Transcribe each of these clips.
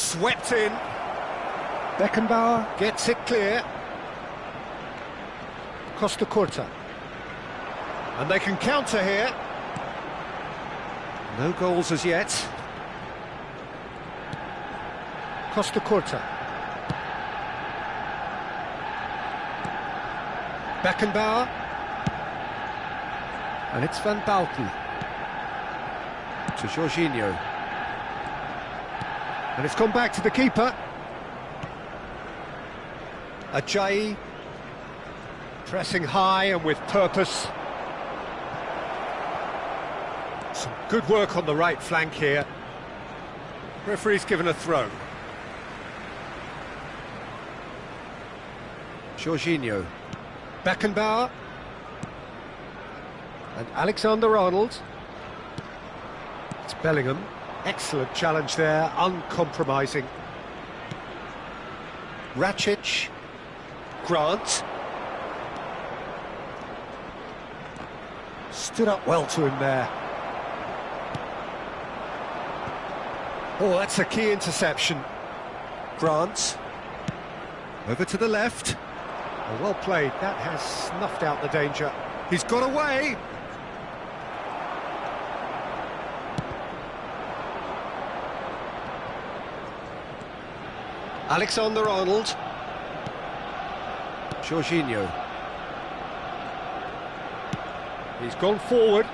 Swept in. Beckenbauer gets it clear. Costa Curta. And they can counter here. No goals as yet. Costa Curta. Beckenbauer. And it's Van Bauten. To Jorginho. And it's gone back to the keeper. Ajayi. Pressing high and with purpose. Some good work on the right flank here. Referee's given a throw. Jorginho. Beckenbauer. And Alexander-Arnold. It's Bellingham. Excellent challenge there, uncompromising. Rakitic. Grant. Stood up well to him there. Oh, that's a key interception. Grant. Over to the left. Oh, well played. That has snuffed out the danger. He's got away. Alexander-Arnold. Jorginho. He's gone forward.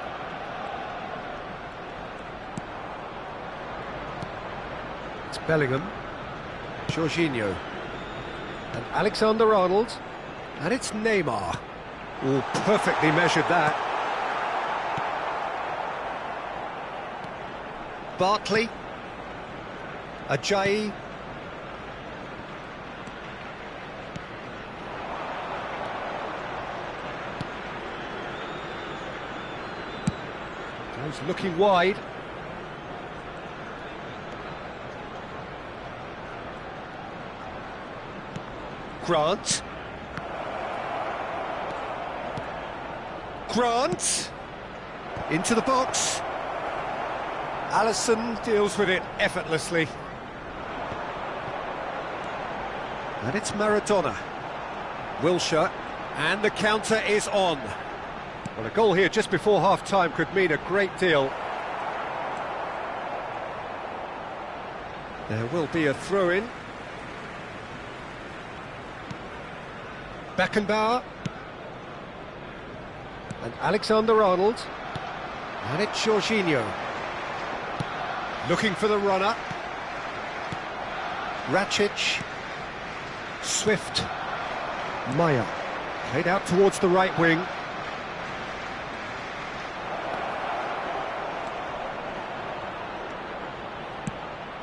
It's Bellingham. Jorginho. And Alexander-Arnold. And it's Neymar. Oh, perfectly measured that. Barkley. Ajayi. He's looking wide. Grant. Grant. Into the box. Alisson deals with it effortlessly. And it's Maradona. Wilshere. And the counter is on. Well, a goal here just before half-time could mean a great deal. There will be a throw-in. Beckenbauer. And Alexander-Arnold. And it's Jorginho. Looking for the runner. Rakitic. Swift. Maya. Played out towards the right wing.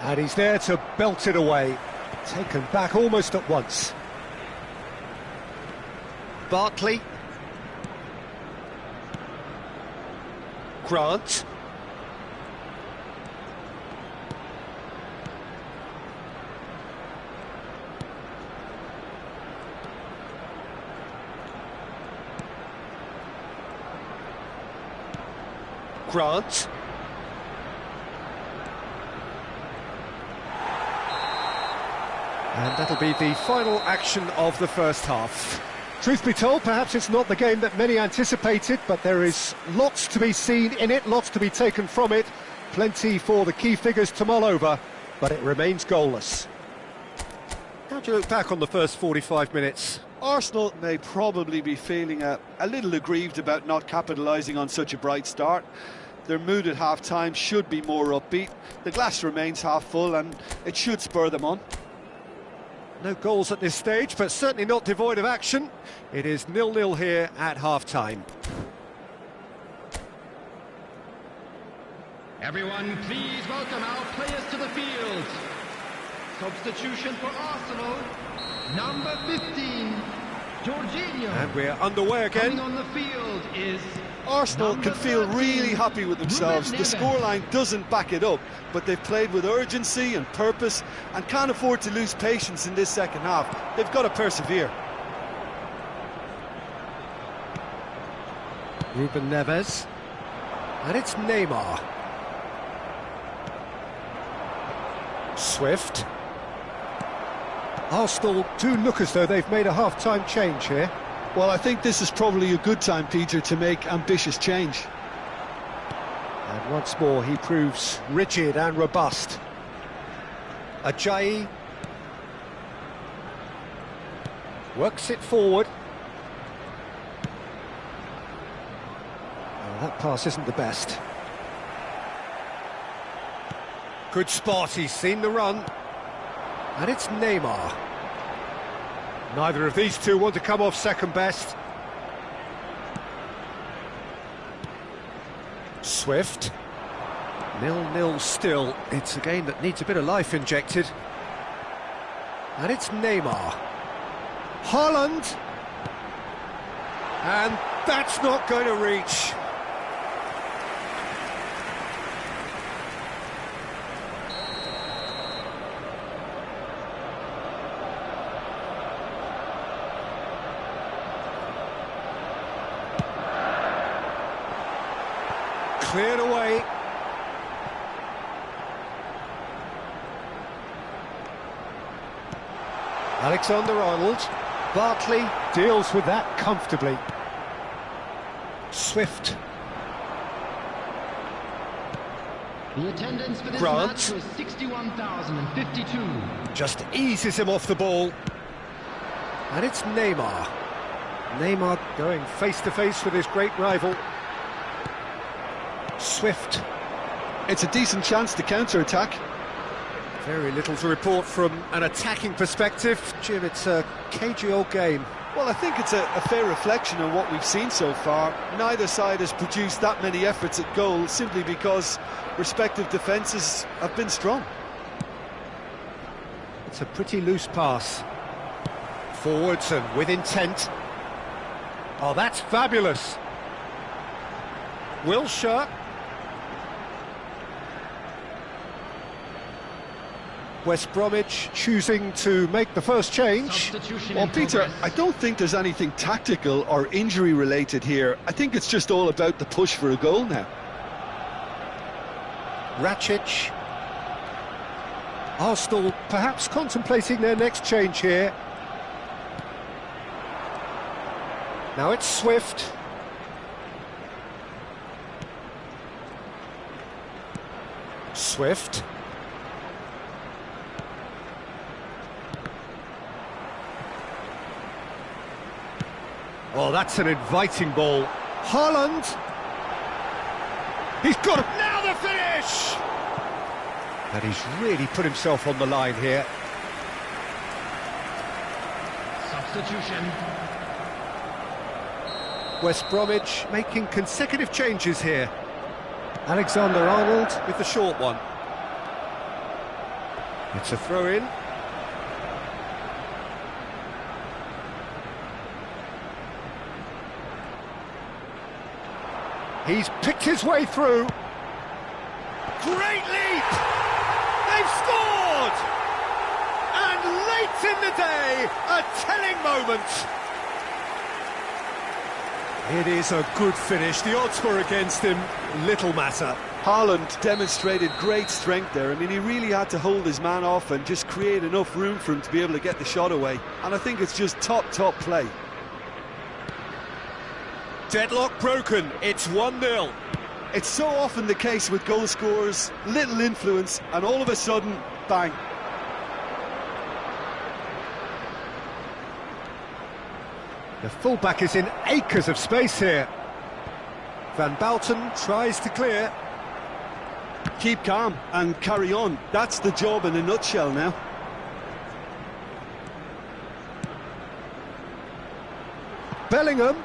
And he's there to belt it away. Taken back almost at once. Barkley. Grant. Grant. And that'll be the final action of the first half. Truth be told, perhaps it's not the game that many anticipated, but there is lots to be seen in it, lots to be taken from it. Plenty for the key figures to mull over, but it remains goalless. How do you look back on the first 45 minutes? Arsenal may probably be feeling a little aggrieved about not capitalising on such a bright start. Their mood at half-time should be more upbeat. The glass remains half full and it should spur them on. No goals at this stage, but certainly not devoid of action. It is 0-0 here at half-time. Everyone, please welcome our players to the field. Substitution for Arsenal, number 15, Jorginho. And we're underway again. Coming on the field is Arsenal can feel really happy with themselves. The scoreline doesn't back it up, but they've played with urgency and purpose and can't afford to lose patience in this second half. They've got to persevere. Ruben Neves. And it's Neymar. Swift. Arsenal do look as though they've made a half-time change here. Well, I think this is probably a good time, Peter, to make ambitious change. And once more he proves rigid and robust. Ajayi works it forward. Oh, that pass isn't the best. Good spot, he's seen the run. And it's Neymar. Neither of these two want to come off second best. Swift. 0-0 still. It's a game that needs a bit of life injected. And it's Neymar. Haaland. And that's not going to reach. Cleared away. Alexander-Arnold. Barkley deals with that comfortably. Swift. The attendance for this Grant. match was 61,052. Just eases him off the ball. And it's Neymar. Neymar going face-to-face with his great rival. Swift. It's a decent chance to counter-attack. Very little to report from an attacking perspective. Jim, it's a cagey old game. Well, I think it's a fair reflection on what we've seen so far. Neither side has produced that many efforts at goal simply because respective defences have been strong. It's a pretty loose pass. Forwards and with intent. Oh, that's fabulous. Wilshere. West Bromwich choosing to make the first change. Substitution Well, in Peter, progress. I don't think there's anything tactical or injury related here. I think it's just all about the push for a goal now. Rakic. Arsenal perhaps contemplating their next change here. Now it's Swift. Swift. Oh, that's an inviting ball. Haaland. He's got it. Now the finish! And he's really put himself on the line here. Substitution. West Bromwich making consecutive changes here. Alexander-Arnold with the short one. It's a throw-in. He's picked his way through. Great leap! They've scored! And late in the day, a telling moment. It is a good finish. The odds were against him. Little matter. Haaland demonstrated great strength there. I mean, he really had to hold his man off and just create enough room for him to be able to get the shot away. And I think it's just top play. Deadlock broken. It's 1-0. It's so often the case with goal scorers, little influence, and all of a sudden, bang. The fullback is in acres of space here. Van Bouten tries to clear. Keep calm and carry on. That's the job in a nutshell now. Bellingham.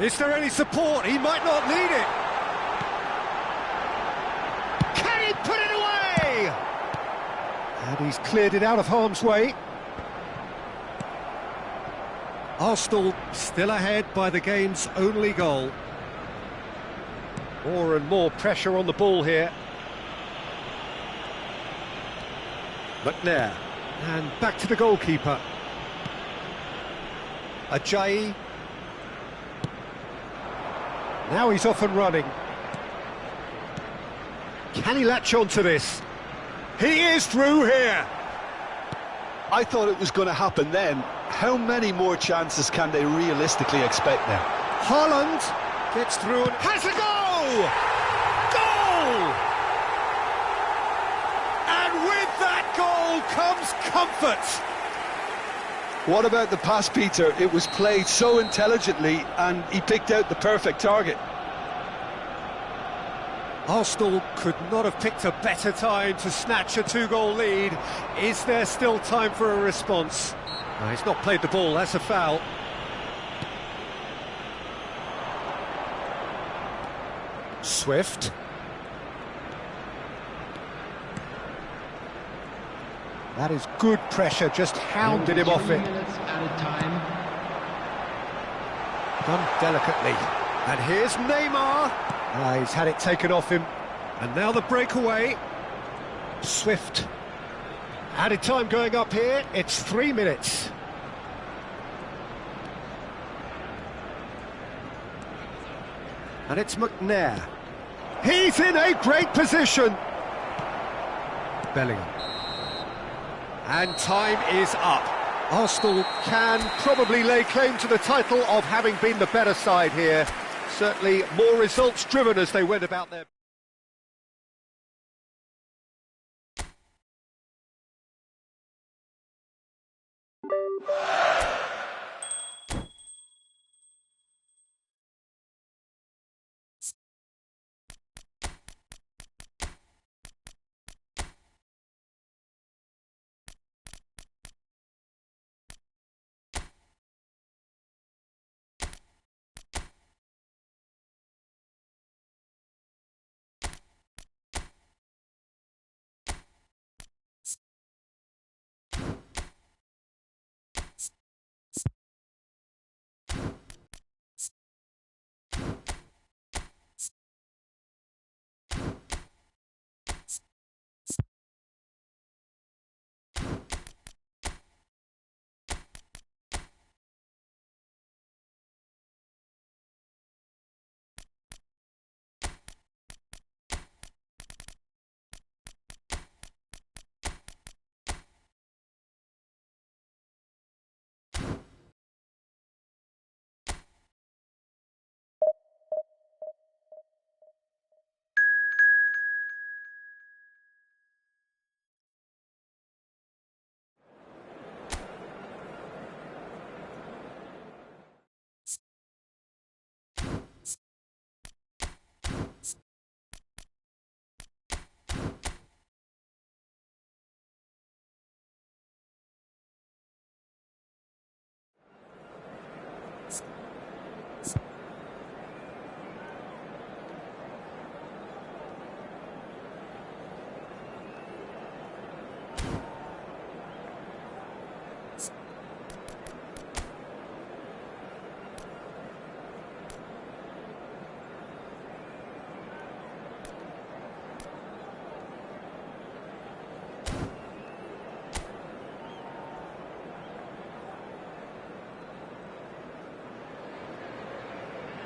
Is there any support? He might not need it. Can he put it away? And he's cleared it out of harm's way. Arsenal still ahead by the game's only goal. More and more pressure on the ball here. McNair. And back to the goalkeeper. Ajayi. Now he's off and running. Can he latch on to this? He is through here. I thought it was going to happen then. How many more chances can they realistically expect now? Haaland gets through and has a goal! Goal! And with that goal comes comfort. What about the pass, Peter? It was played so intelligently and he picked out the perfect target. Arsenal could not have picked a better time to snatch a two-goal lead. Is there still time for a response? No, he's not played the ball, that's a foul. Swift. That is good pressure, just hounded him off it. 3 minutes added time. Done delicately. And here's Neymar. He's had it taken off him. And now the breakaway. Swift. Added time going up here. It's 3 minutes. And it's McNair. He's in a great position. Bellingham. And time is up. Arsenal can probably lay claim to the title of having been the better side here. Certainly more results driven as they went about their...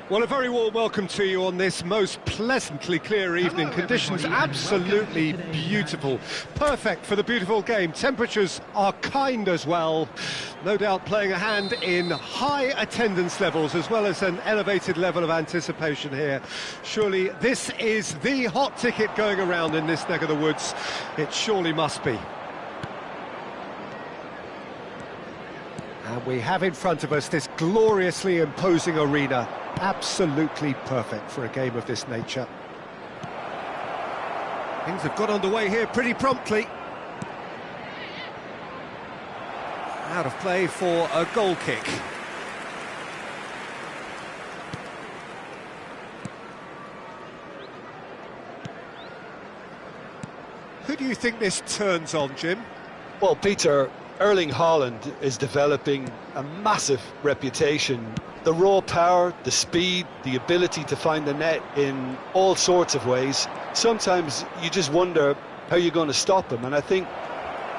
Well, a very warm welcome to you on this most pleasantly clear evening. Conditions absolutely beautiful. Perfect for the beautiful game. Temperatures are kind as well. No doubt playing a hand in high attendance levels as well as an elevated level of anticipation here. Surely this is the hot ticket going around in this neck of the woods. It surely must be. And we have in front of us this gloriously imposing arena. Absolutely perfect for a game of this nature. Things have got underway here pretty promptly. Out of play for a goal kick. Who do you think this turns on, Jim? Well, Peter, Erling Haaland is developing a massive reputation. The raw power, the speed, the ability to find the net in all sorts of ways. Sometimes you just wonder how you're going to stop him, and I think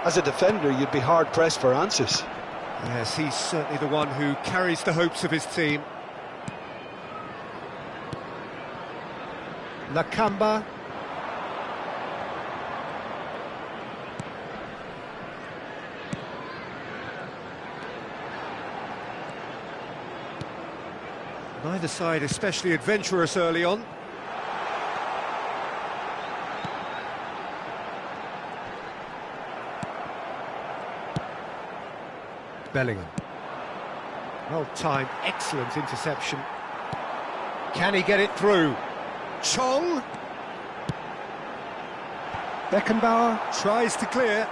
as a defender you'd be hard-pressed for answers. Yes, he's certainly the one who carries the hopes of his team. Nakamba. Neither side especially adventurous early on. Bellingham. Well-timed, excellent interception. Can he get it through? Chong. Beckenbauer tries to clear.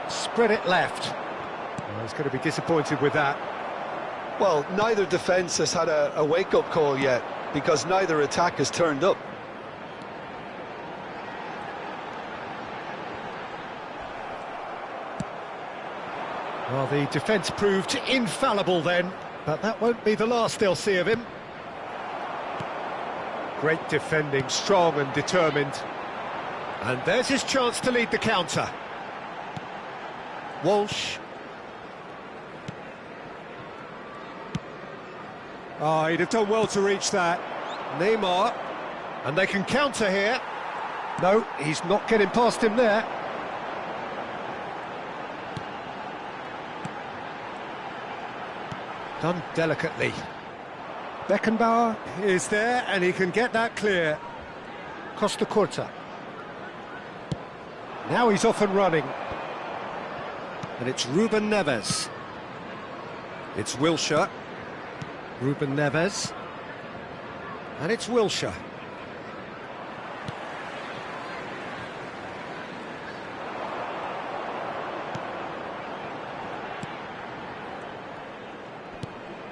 Spread it left. Well, he's going to be disappointed with that. Well, neither defence has had a wake-up call yet, because neither attack has turned up. Well, the defence proved infallible then, but that won't be the last they'll see of him. Great defending, strong and determined. And there's his chance to lead the counter. Walsh. Oh, he'd have done well to reach that. Neymar. And they can counter here. No, he's not getting past him there. Done delicately. Beckenbauer is there, and he can get that clear. Costa Curta. Now he's off and running. And it's Ruben Neves. It's Wilshere. Ruben Neves. And it's Wilshere.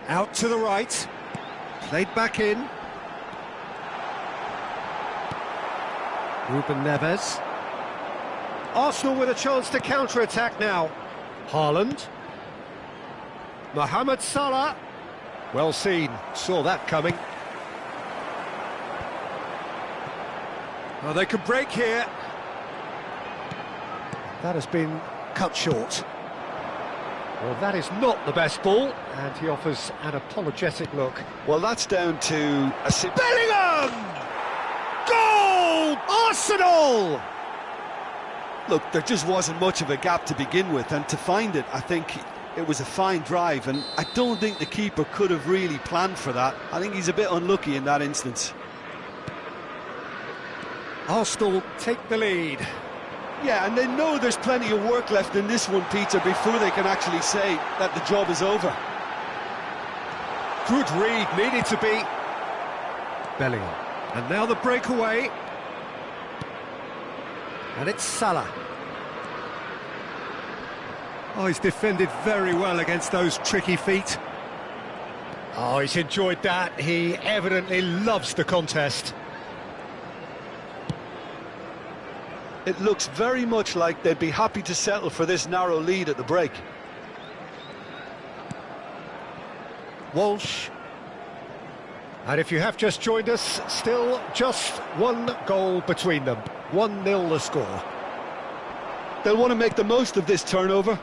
Out to the right. Played back in. Ruben Neves. Arsenal with a chance to counter-attack now. Haaland. Mohamed Salah. Well seen, saw that coming. Well, they can break here. That has been cut short. Well, that is not the best ball, and he offers an apologetic look. Well, that's down to a... Bellingham! Goal! Arsenal! Look, there just wasn't much of a gap to begin with, and to find it, I think it was a fine drive, and I don't think the keeper could have really planned for that. I think he's a bit unlucky in that instance. Arsenal take the lead. Yeah, and they know there's plenty of work left in this one, Peter, before they can actually say that the job is over. Good read, needed to be. Bellingham. And now the breakaway. And it's Salah. Oh, he's defended very well against those tricky feet. Oh, he's enjoyed that. He evidently loves the contest. It looks very much like they'd be happy to settle for this narrow lead at the break. Walsh. And if you have just joined us, still just one goal between them. 1-0 the score. They'll want to make the most of this turnover.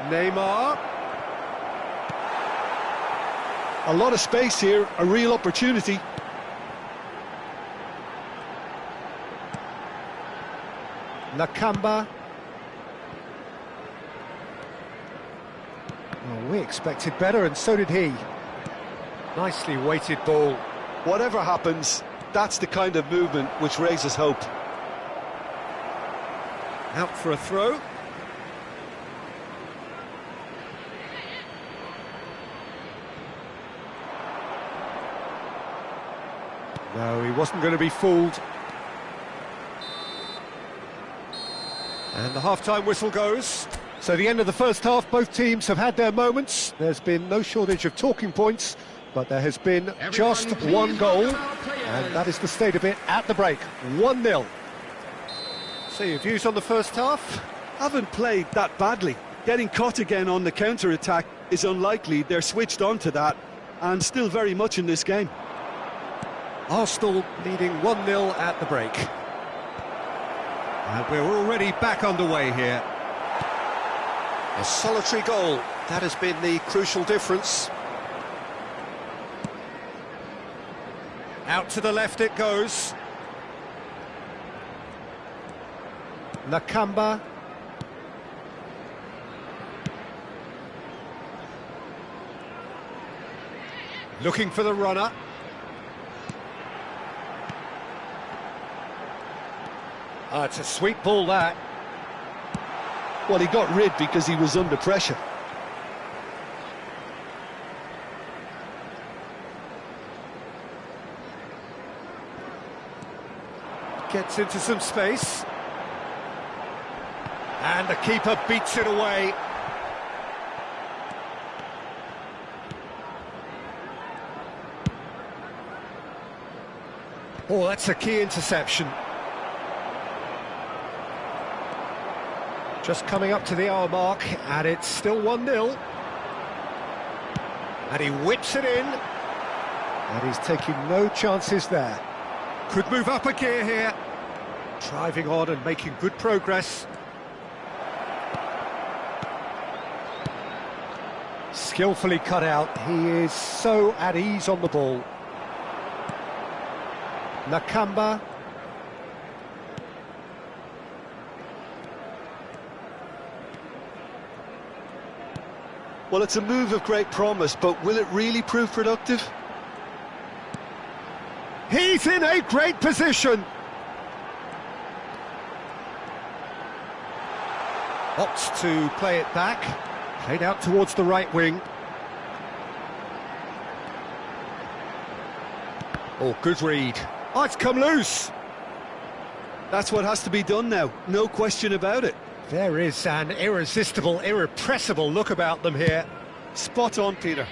Neymar. A lot of space here, a real opportunity. Nakamba. Well, we expected better, and so did he. Nicely weighted ball. Whatever happens, that's the kind of movement which raises hope. Out for a throw. No, he wasn't going to be fooled. And the half-time whistle goes. So the end of the first half, both teams have had their moments. There's been no shortage of talking points, but there has been just one goal, and that is the state of it at the break. 1-0. So your views on the first half? Haven't played that badly. Getting caught again on the counter-attack is unlikely. They're switched on to that, and still very much in this game. Arsenal leading 1-0 at the break. And we're already back underway here. A solitary goal, that has been the crucial difference. Out to the left it goes. Nakamba. Looking for the runner. It's a sweet ball, that. Well, he got rid because he was under pressure. Gets into some space. And the keeper beats it away. Oh, that's a key interception. Just coming up to the hour mark, and it's still 1-0. And he whips it in. And he's taking no chances there. Could move up a gear here. Driving on and making good progress. Skillfully cut out. He is so at ease on the ball. Nakamba. Well, it's a move of great promise, but will it really prove productive? He's in a great position. Opts to play it back. Played out towards the right wing. Oh, good read. Oh, it's come loose. That's what has to be done now, no question about it. There is an irresistible, irrepressible look about them here. Spot on, Peter.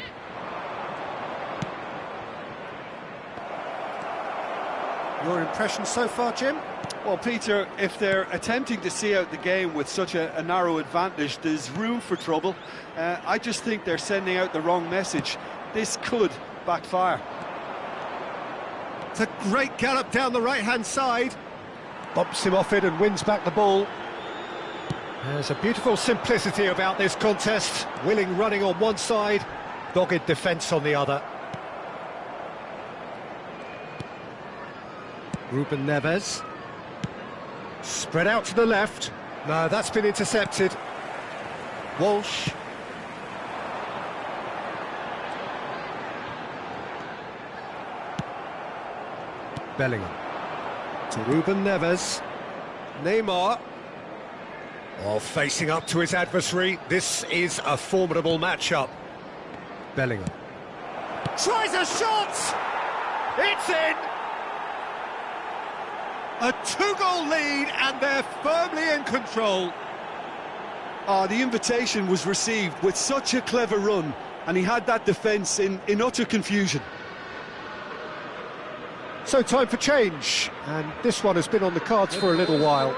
Your impression so far, Jim? Well, Peter, if they're attempting to see out the game with such a narrow advantage, there's room for trouble. I just think they're sending out the wrong message. This could backfire. It's a great gallop down the right-hand side. Bumps him off it and wins back the ball. There's a beautiful simplicity about this contest. Willing running on one side, dogged defence on the other. Ruben Neves. Spread out to the left. No, that's been intercepted. Walsh. Bellingham. To Ruben Neves. Neymar. Oh, facing up to his adversary. This is a formidable matchup. Bellingham. Tries a shot! It's in! A 2-goal lead, and they're firmly in control. The invitation was received with such a clever run, and he had that defence in utter confusion. So time for change, and this one has been on the cards for a little while.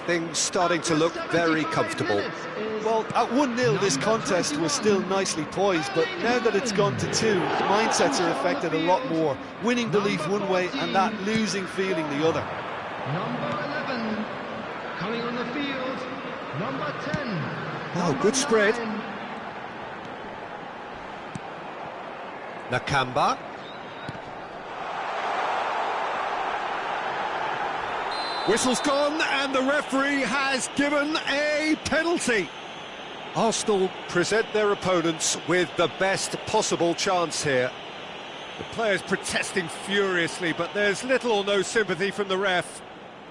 Things starting to look very comfortable. Well, at 1-0 this contest was still nicely poised, but now that it's gone to 2, mindsets are affected a lot more. Winning belief one way and that losing feeling the other. Number 11, coming on the field, number 10. Oh, good spread. Nakamba. Whistle's gone, and the referee has given a penalty. Arsenal present their opponents with the best possible chance here. The players protesting furiously, but there's little or no sympathy from the ref.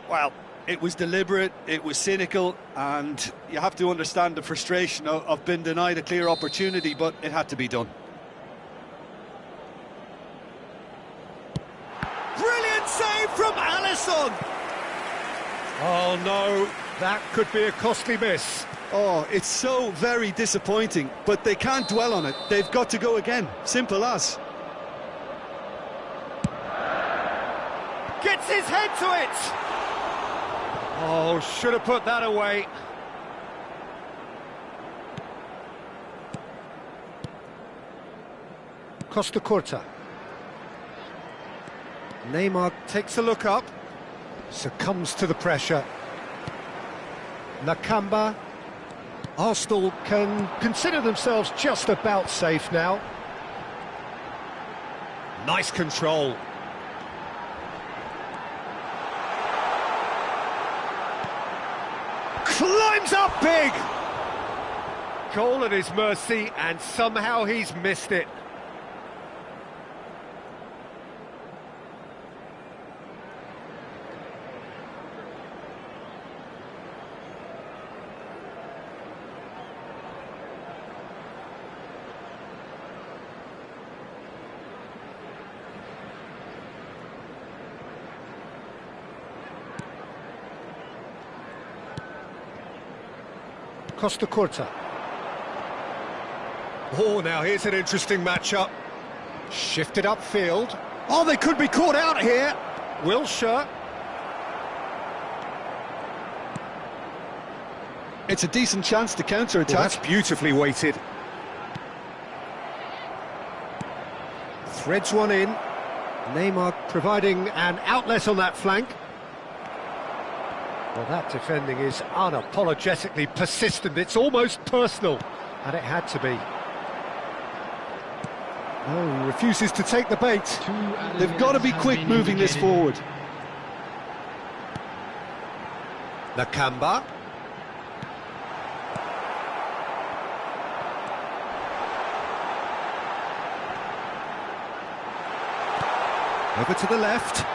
Well, it was deliberate, it was cynical, and you have to understand the frustration of being denied a clear opportunity, but it had to be done. Brilliant save from Alisson! Oh no, that could be a costly miss. Oh, it's so very disappointing, but they can't dwell on it. They've got to go again, simple as. Gets his head to it! Oh, should have put that away. Costa Curta. Neymar takes a look up. Succumbs to the pressure. Nakamba. Arsenal can consider themselves just about safe now. Nice control. Climbs up big! Goal at his mercy, and somehow he's missed it. Costa Curta. Oh, now here's an interesting matchup. Shifted upfield. Oh, they could be caught out here. Wilshere. It's a decent chance to counter-attack. Well, that's beautifully weighted. Threads one in. Neymar providing an outlet on that flank. Well, that defending is unapologetically persistent. It's almost personal, and it had to be. No, he refuses to take the bait. They've got to be quick moving this forward. Nakamba. Over to the left.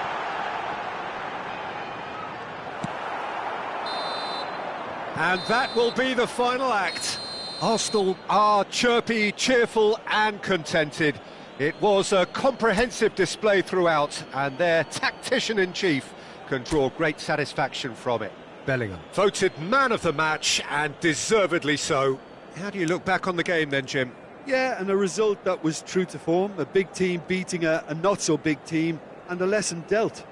And that will be the final act. Arsenal are chirpy, cheerful and contented. It was a comprehensive display throughout, and their tactician-in-chief can draw great satisfaction from it. Bellingham, voted man of the match, and deservedly so. How do you look back on the game then, Jim? Yeah, and a result that was true to form. A big team beating a not-so-big team, and a lesson dealt.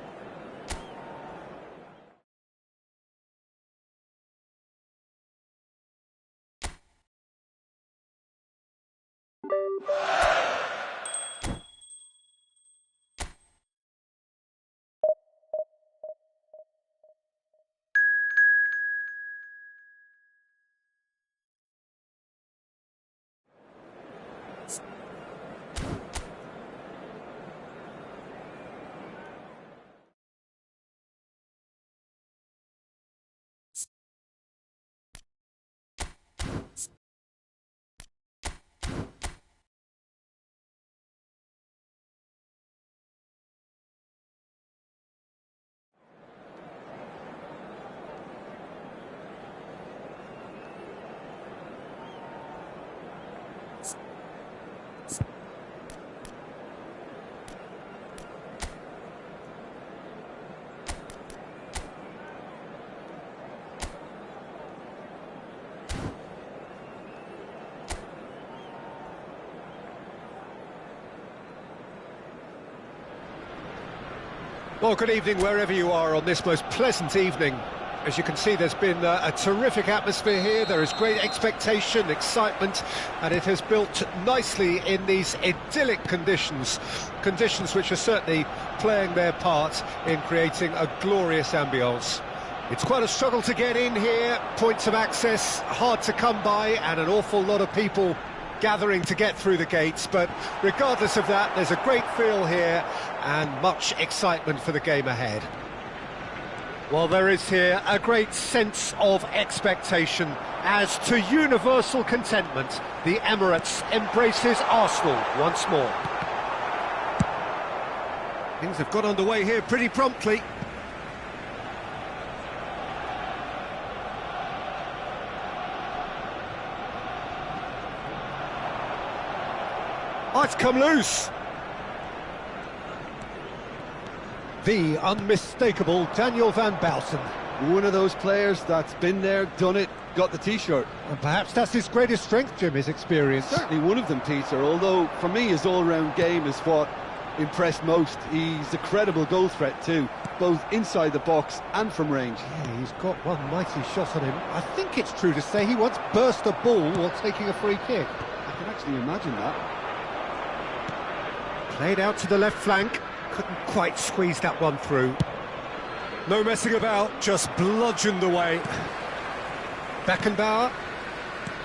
Well, good evening wherever you are on this most pleasant evening. As you can see, there's been a terrific atmosphere here. There is great expectation, excitement, and it has built nicely in these idyllic conditions. Conditions which are certainly playing their part in creating a glorious ambience. It's quite a struggle to get in here, points of access hard to come by, and an awful lot of people gathering to get through the gates, but regardless of that, there's a great feel here and much excitement for the game ahead. Well, there is here a great sense of expectation as, to universal contentment, the Emirates embraces Arsenal once more. Things have got underway here pretty promptly. Oh, it's come loose. The unmistakable Daniel van Bouten. One of those players that's been there, done it, got the T-shirt. And perhaps that's his greatest strength, Jim, his experience. Certainly one of them, Peter, although for me his all-round game is what impressed most. He's a credible goal threat too, both inside the box and from range. Yeah, he's got one mighty shot on him. I think it's true to say he once burst a ball while taking a free kick. I can actually imagine that. Played out to the left flank, couldn't quite squeeze that one through. No messing about, just bludgeoned away. Beckenbauer.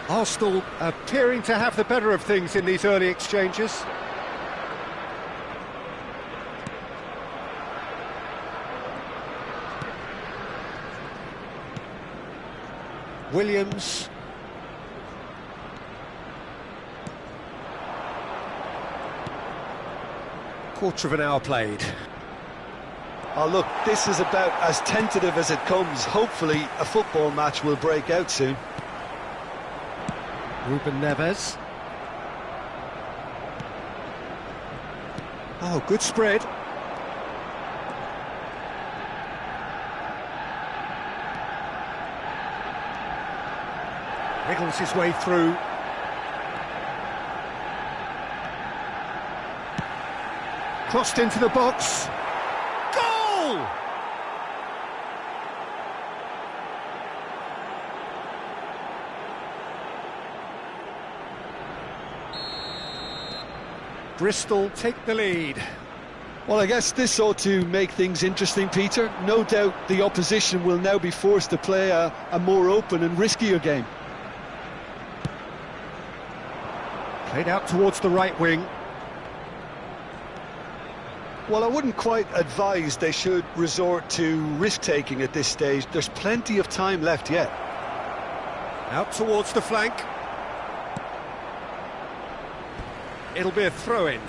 Arsenal appearing to have the better of things in these early exchanges. Williams. Quarter of an hour played. Oh look, this is about as tentative as it comes. Hopefully a football match will break out soon. Ruben Neves. Oh, good spread. Wriggles his way through. Crossed into the box. Goal! Bristol take the lead. Well, I guess this ought to make things interesting, Peter. No doubt the opposition will now be forced to play a more open and riskier game. Played out towards the right wing. Well, I wouldn't quite advise they should resort to risk-taking at this stage. There's plenty of time left yet. Out towards the flank. It'll be a throw-in.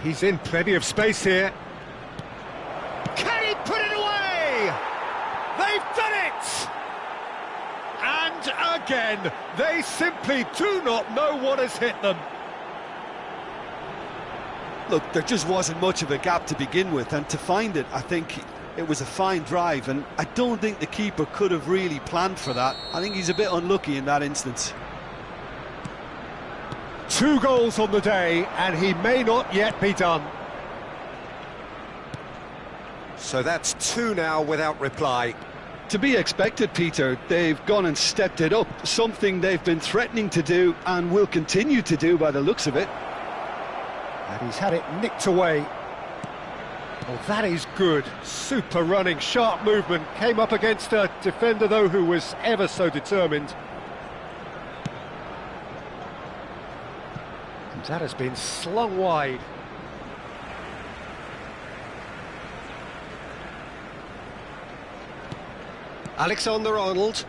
He's in plenty of space here. Can he put it away? They've done it! And again, they simply do not know what has hit them. Look, there just wasn't much of a gap to begin with, and to find it, I think it was a fine drive, and I don't think the keeper could have really planned for that. I think he's a bit unlucky in that instance. 2 goals on the day, and he may not yet be done. So that's 2 now without reply. To be expected, Peter. They've gone and stepped it up, something they've been threatening to do and will continue to do by the looks of it. And he's had it nicked away. Well, that is good. Super running, sharp movement. Came up against a defender, though, who was ever so determined. And that has been slung wide. Alexander-Arnold.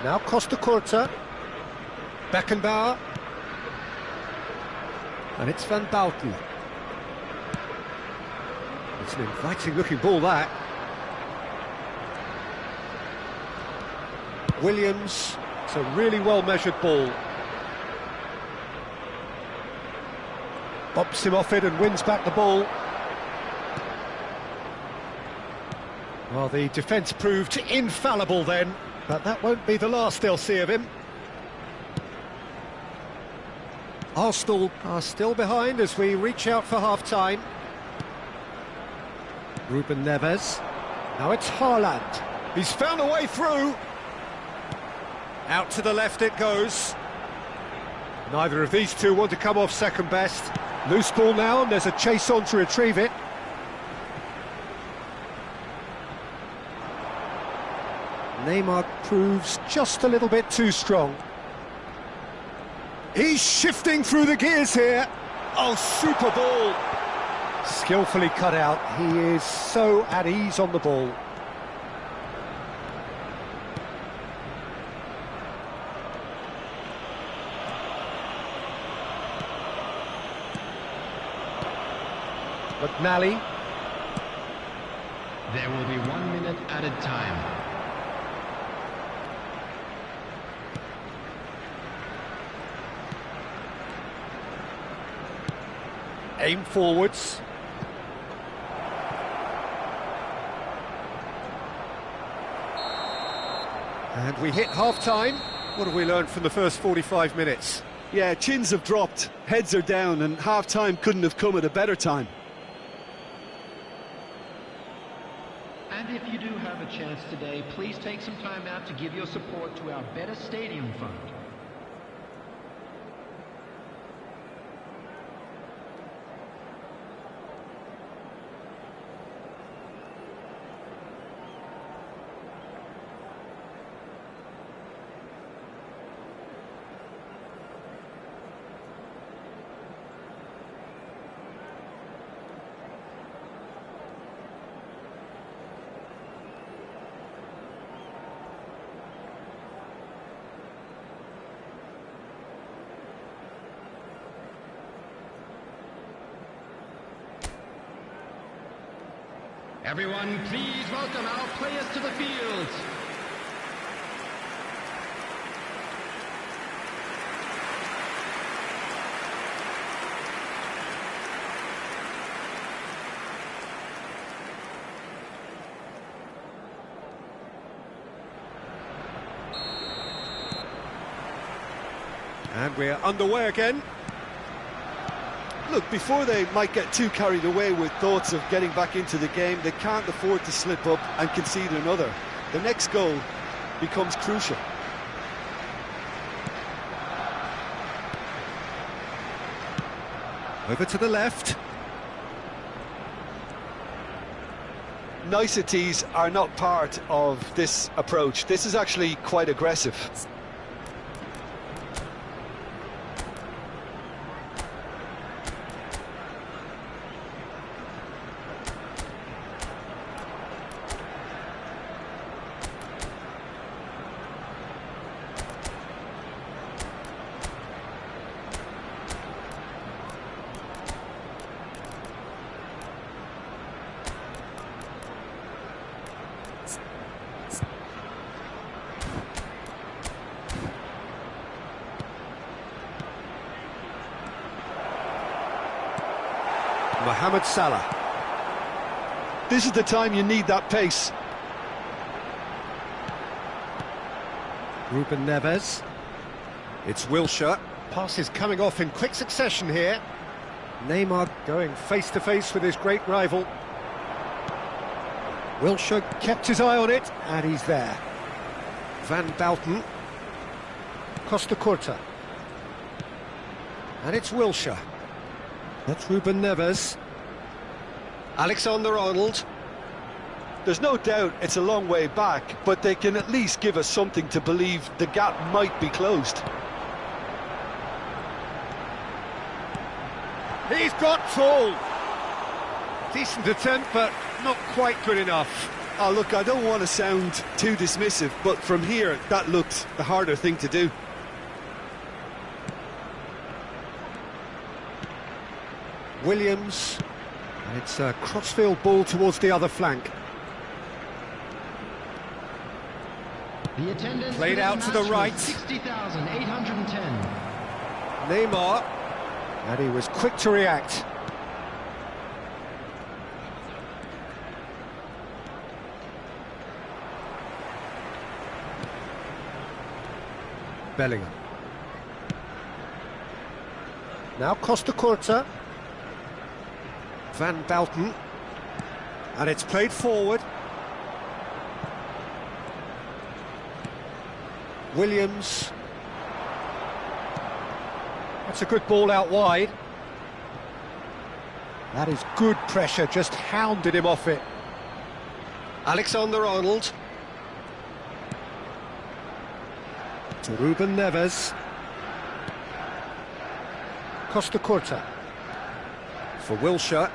Now Costa Curta. Beckenbauer. And it's Van Bouten. It's an inviting looking ball, that. Williams. It's a really well measured ball. Bumps him off it and wins back the ball. Well, the defence proved infallible then, but that won't be the last they'll see of him. Arsenal are still behind as we reach out for half-time. Ruben Neves. Now it's Haaland. He's found a way through. Out to the left it goes. Neither of these two want to come off second best. Loose ball now, and there's a chase on to retrieve it. Neymar proves just a little bit too strong. He's shifting through the gears here. Oh, super ball. Skillfully cut out. He is so at ease on the ball. McNally. There will be 1 minute added time. Aim forwards. And we hit half-time. What have we learned from the first 45 minutes? Yeah, chins have dropped, heads are down, and half-time couldn't have come at a better time. And if you do have a chance today, please take some time out to give your support to our Better Stadium Fund. Everyone, please welcome our players to the field. And we're underway again. Look, before they might get too carried away with thoughts of getting back into the game, they can't afford to slip up and concede another. The next goal becomes crucial. Over to the left. Niceties are not part of this approach. This is actually quite aggressive. Mohamed Salah. This is the time you need that pace. Ruben Neves. It's Wilshere. Passes coming off in quick succession here. Neymar going face-to-face with his great rival. Wilshere kept his eye on it, and he's there. Van Bouten. Costa Curta. And it's Wilshere. That's Ruben Neves. Alexander-Arnold. There's no doubt it's a long way back, but they can at least give us something to believe the gap might be closed. He's got tall. Decent attempt, but not quite good enough. Oh, look, I don't want to sound too dismissive, but from here, that looked the harder thing to do. Williams, and it's a crossfield ball towards the other flank. The attendance Played out to the right. 60,810. Neymar, and he was quick to react. Bellingham. Now Costa Curta. Van Bouten, and it's played forward. Williams. That's a good ball out wide. That is good pressure, just hounded him off it. Alexander-Arnold. To Ruben Neves. Costa Curta. For Wilshere.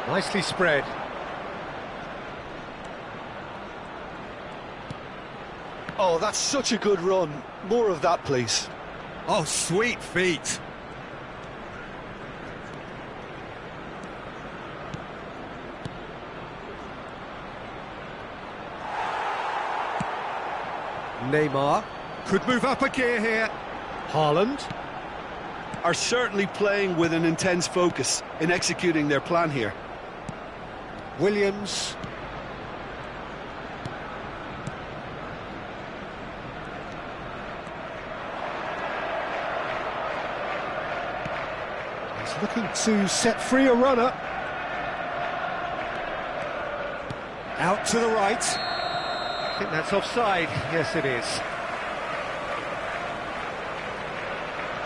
Nicely spread. Oh, that's such a good run. More of that, please. Oh, sweet feet. Neymar could move up a gear here. Haaland. Are certainly playing with an intense focus in executing their plan here. Williams. He's looking to set free a runner. Out to the right. I think that's offside. Yes, it is.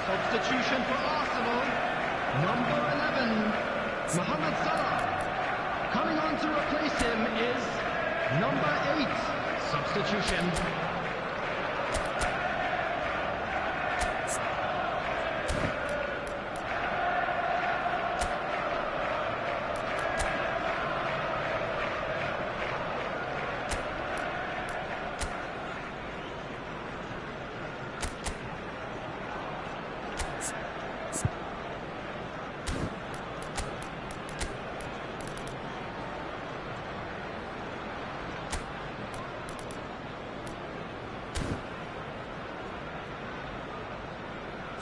Substitution for Arsenal, number 11, Mohamed Salah. Coming on to replace him is number 8, substitution.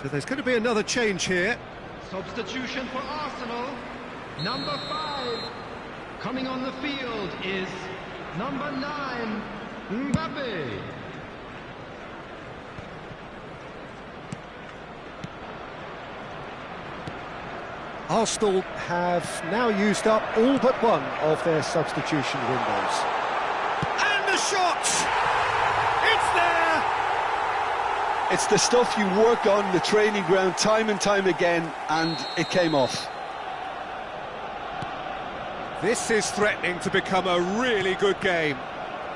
So there's going to be another change here. Substitution for Arsenal, number 5. Coming on the field is number 9, Mbappe. Arsenal have now used up all but one of their substitution windows. And the shot! It's there! It's the stuff you work on the training ground time and time again, and it came off. This is threatening to become a really good game.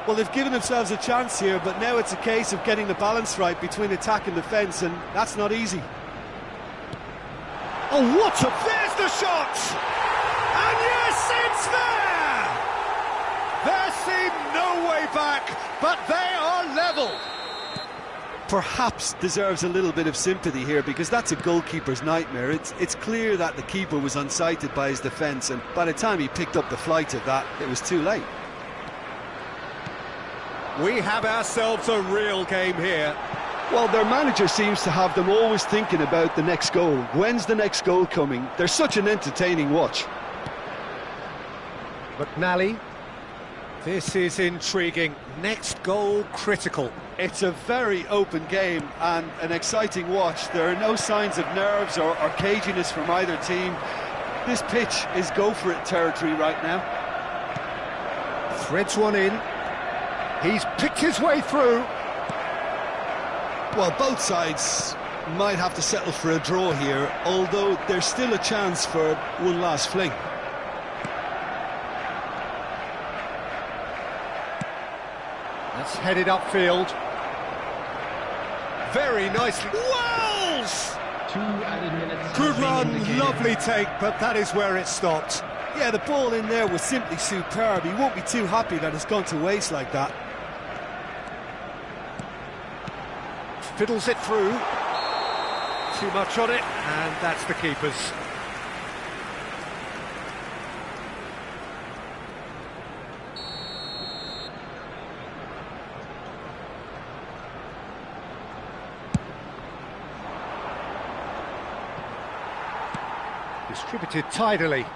Well, they've given themselves a chance here, but now it's a case of getting the balance right between attack and defence, and that's not easy. Oh, what a... There's the shot! And yes, it's there! There seemed no way back, but they are level. Perhaps deserves a little bit of sympathy here, because that's a goalkeeper's nightmare. It's clear that the keeper was unsighted by his defence, and by the time he picked up the flight of that, it was too late. We have ourselves a real game here. Well, their manager seems to have them always thinking about the next goal. When's the next goal coming? They're such an entertaining watch. McNally. This is intriguing. Next goal critical. It's a very open game and an exciting watch. There are no signs of nerves or caginess from either team. This pitch is go-for-it territory right now. Threads one in. He's picked his way through. Well, both sides might have to settle for a draw here, although there's still a chance for one last fling. That's headed upfield. Very nicely. Wells! 2 added minutes. Good have been run, indicated. lovely take, but that is where it stopped. Yeah, the ball in there was simply superb. He won't be too happy that it's gone to waste like that. Fiddles it through. Too much on it, and that's the keeper's. Distributed tidily.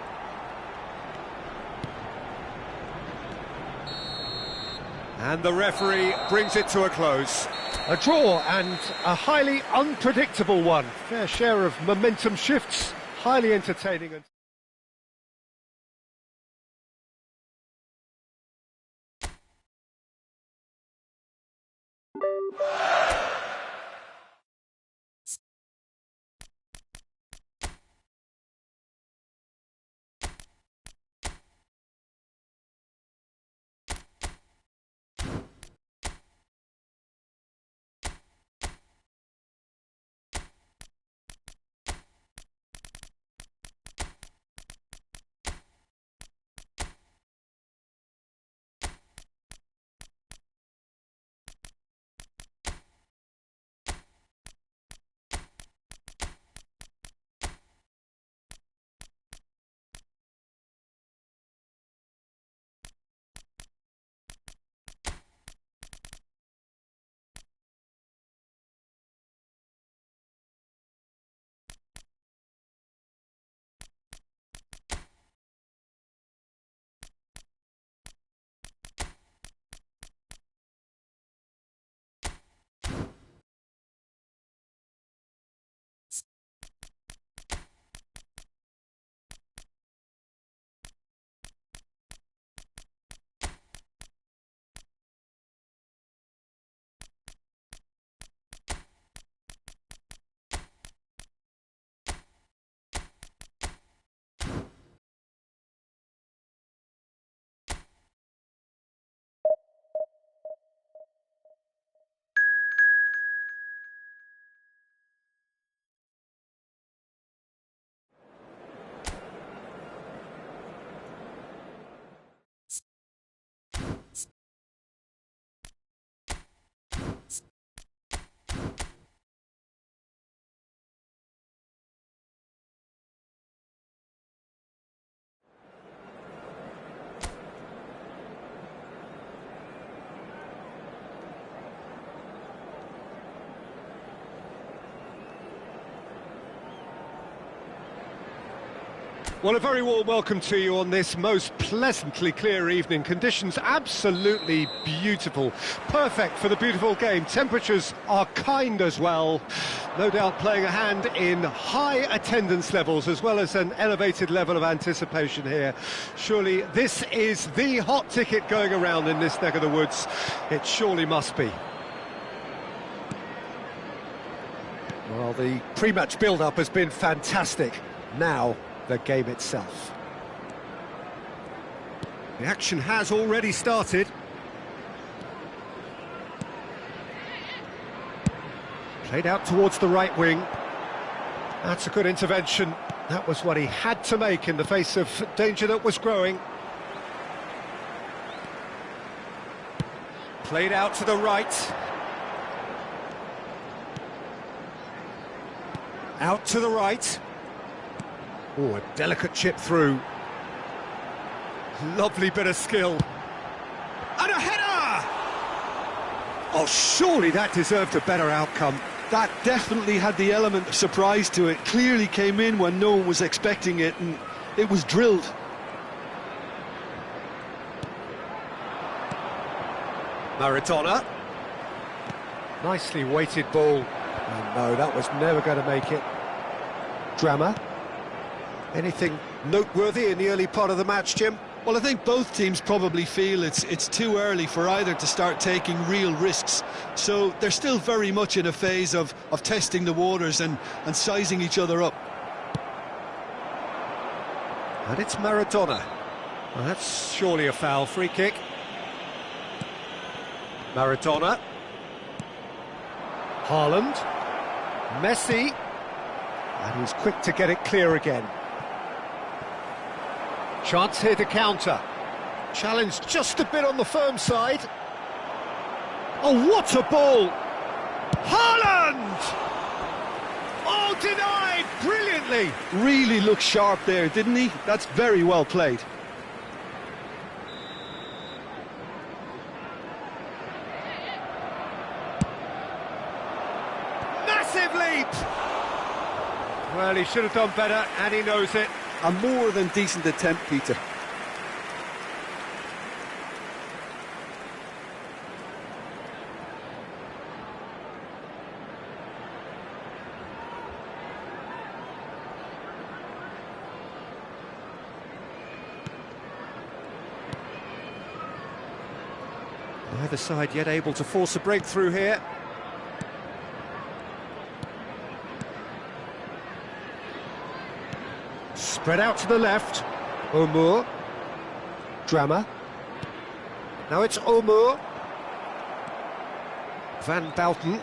And the referee brings it to a close. A draw, and a highly unpredictable one. Fair share of momentum shifts, highly entertaining. And Well, a very warm welcome to you on this most pleasantly clear evening. Conditions absolutely beautiful. Perfect for the beautiful game. Temperatures are kind as well. No doubt playing a hand in high attendance levels as well as an elevated level of anticipation here. Surely this is the hot ticket going around in this neck of the woods. It surely must be. Well, the pre-match build-up has been fantastic. Now, the game itself. The action has already started. Played out towards the right wing. That's a good intervention. That was what he had to make in the face of danger that was growing. Played out to the right. Out to the right. Oh, a delicate chip through. Lovely bit of skill. And a header! Oh, surely that deserved a better outcome. That definitely had the element of surprise to it. Clearly came in when no one was expecting it, and it was drilled. Maradona. Nicely weighted ball. Oh, no, that was never going to make it. Drama. Anything noteworthy in the early part of the match, Jim? Well, I think both teams probably feel it's too early for either to start taking real risks. So they're still very much in a phase of testing the waters and sizing each other up. And it's Maradona. Well, that's surely a foul. Free kick. Maradona. Haaland. Messi. And he's quick to get it clear again. Chance here to counter. Challenge just a bit on the firm side. Oh, what a ball! Haaland! Oh, denied brilliantly. Really looked sharp there, didn't he? That's very well played. Massive leap! Well, he should have done better, and he knows it. A more than decent attempt, Peter. Neither side yet able to force a breakthrough here. Spread out to the left. Omur. Drama. Now it's Omur. Van Bouten.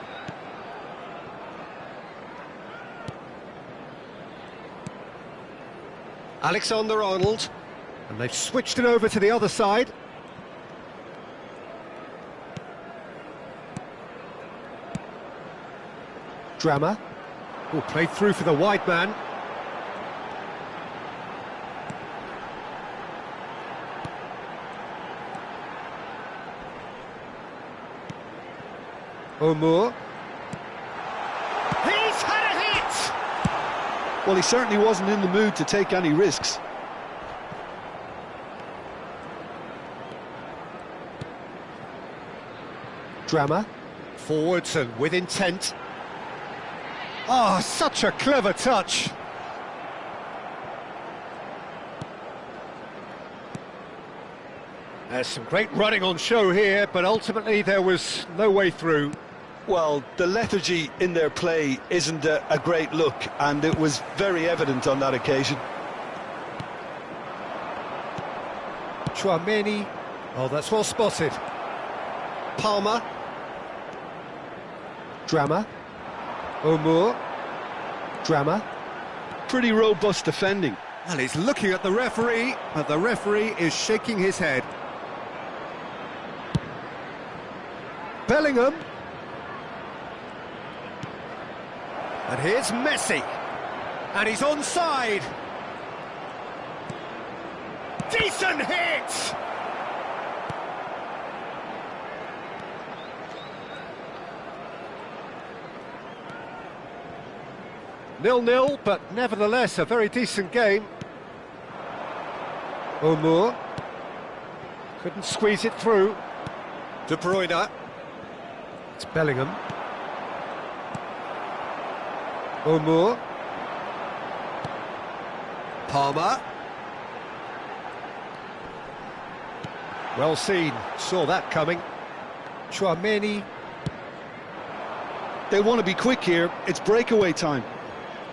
Alexander-Arnold. And they've switched it over to the other side. Drama. Oh, played through for the wide man. Omur. He's had a hit! Well, he certainly wasn't in the mood to take any risks. Drama. Forwards and with intent. Oh, such a clever touch. There's some great running on show here, but ultimately there was no way through. Well, the lethargy in their play isn't a great look, and it was very evident on that occasion. Chouameni. Oh, that's well spotted. Palmer. Drama. Omur. Drama. Pretty robust defending. Well, he's looking at the referee, but the referee is shaking his head. Bellingham. And here's Messi. And he's onside. Decent hit! 0-0, but nevertheless a very decent game. Omour. Couldn't squeeze it through. De Bruyne. It's Bellingham. Omour. Palmer. Well seen, saw that coming. Chouameni. They want to be quick here, it's breakaway time.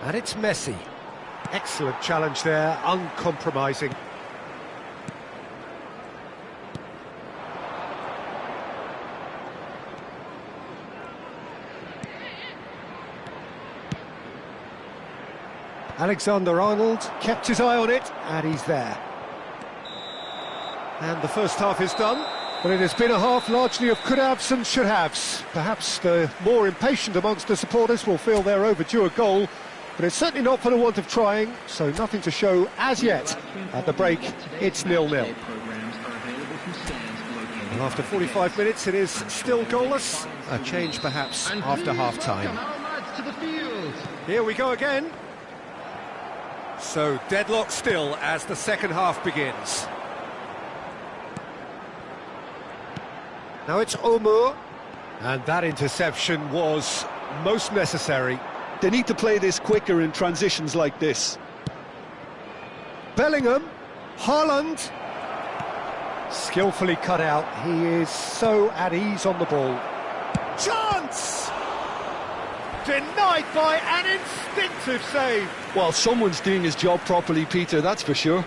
And it's Messi. Excellent challenge there, uncompromising. Alexander-Arnold kept his eye on it, and he's there. And the first half is done, but it has been a half largely of could-haves and should-haves. Perhaps the more impatient amongst the supporters will feel they're overdue a goal, but it's certainly not for the want of trying, so nothing to show as yet. At the break, it's 0-0. And after 45 minutes, it is still goalless. A change perhaps after half-time. Here we go again. So deadlock still as the second half begins. Now it's Omour, and that interception was most necessary. They need to play this quicker in transitions like this. Bellingham, Haaland, skillfully cut out. He is so at ease on the ball. Chance! Denied by an instinctive save. Well, someone's doing his job properly, Peter, that's for sure.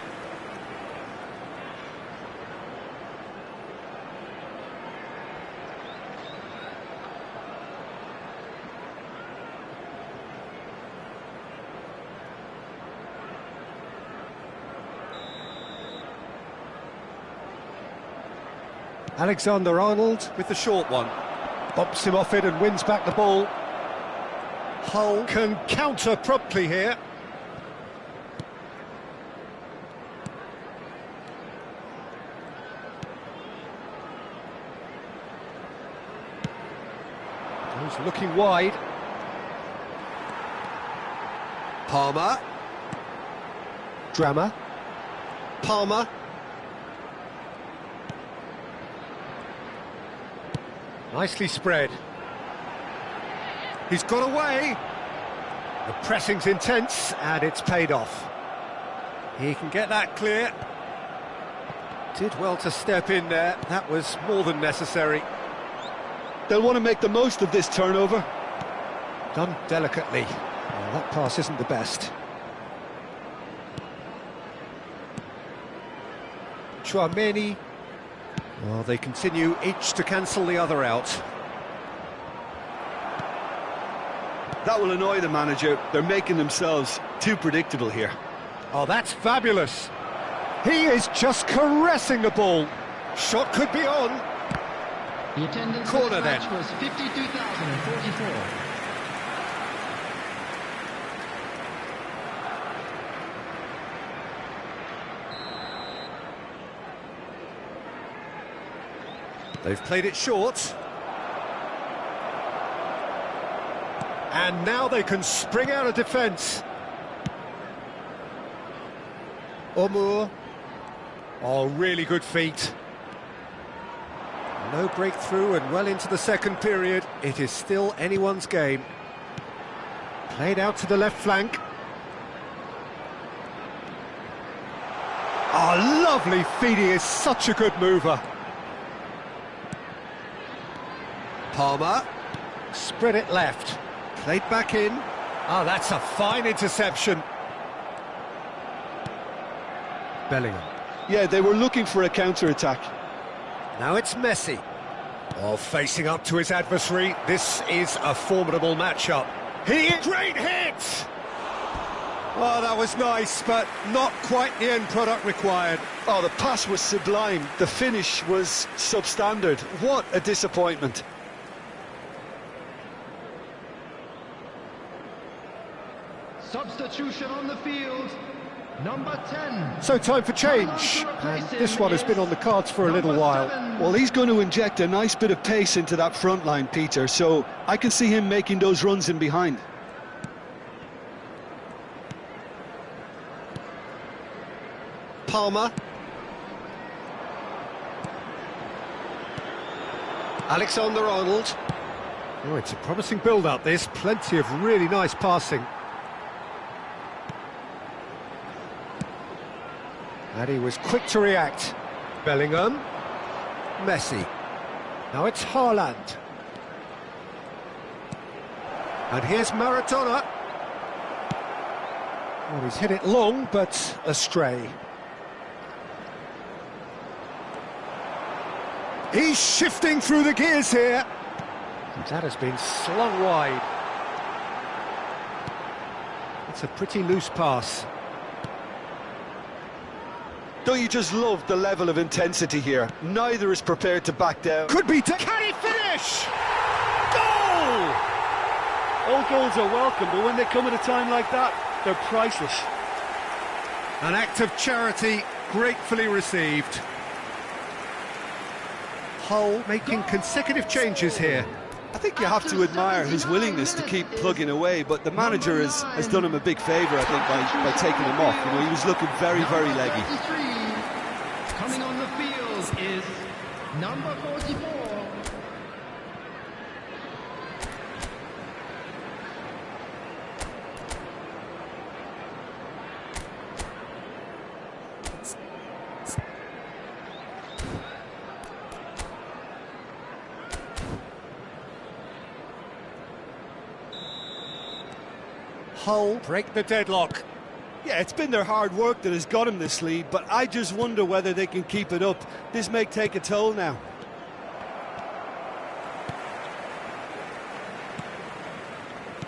Alexander-Arnold with the short one. Bumps him off it and wins back the ball. Hull can counter promptly here. He's looking wide. Palmer. Drama. Palmer. Nicely spread. He's got away. The pressing's intense, and it's paid off. He can get that clear. Did well to step in there. That was more than necessary. They'll want to make the most of this turnover. Done delicately. Well, that pass isn't the best. Chouameni. Well, they continue each to cancel the other out. That will annoy the manager. They're making themselves too predictable here. Oh, that's fabulous. He is just caressing the ball. Shot could be on. The attendance Corner for this match then. was 52,044. They've played it short. And now they can spring out of defence. Omour. Oh, really good feet. No breakthrough and well into the second period. It is still anyone's game. Played out to the left flank. Oh, lovely feet. He is such a good mover. Palmer. Spread it left. Played back in. Ah, that's a fine interception. Bellingham. Yeah, they were looking for a counter-attack. Now it's Messi. Oh, facing up to his adversary. This is a formidable matchup. Great hit! Oh, that was nice, but not quite the end product required. Oh, the pass was sublime. The finish was substandard. What a disappointment. Substitution on the field, number 10. So time for change, and this one has been on the cards for a little while. Well, he's going to inject a nice bit of pace into that front line, Peter, so I can see him making those runs in behind. Palmer. Alexander-Arnold. Oh, it's a promising build-up, this. Plenty of really nice passing. And he was quick to react. Bellingham. Messi. Now it's Haaland. And here's Maradona. Well, he's hit it long, but astray. He's shifting through the gears here. And that has been slung wide. It's a pretty loose pass. Don't you just love the level of intensity here? Neither is prepared to back down. Could be... Can he finish? Goal! All goals are welcome, but when they come at a time like that, they're priceless. An act of charity gratefully received. Hull making consecutive changes here. I think you have to admire his willingness to keep plugging away, but the manager has done him a big favour, I think, by taking him off. You know, he was looking very, very leggy. Coming on the field is number 44. Hull break the deadlock. Yeah, it's been their hard work that has got him this lead, but I just wonder whether they can keep it up. This may take a toll now.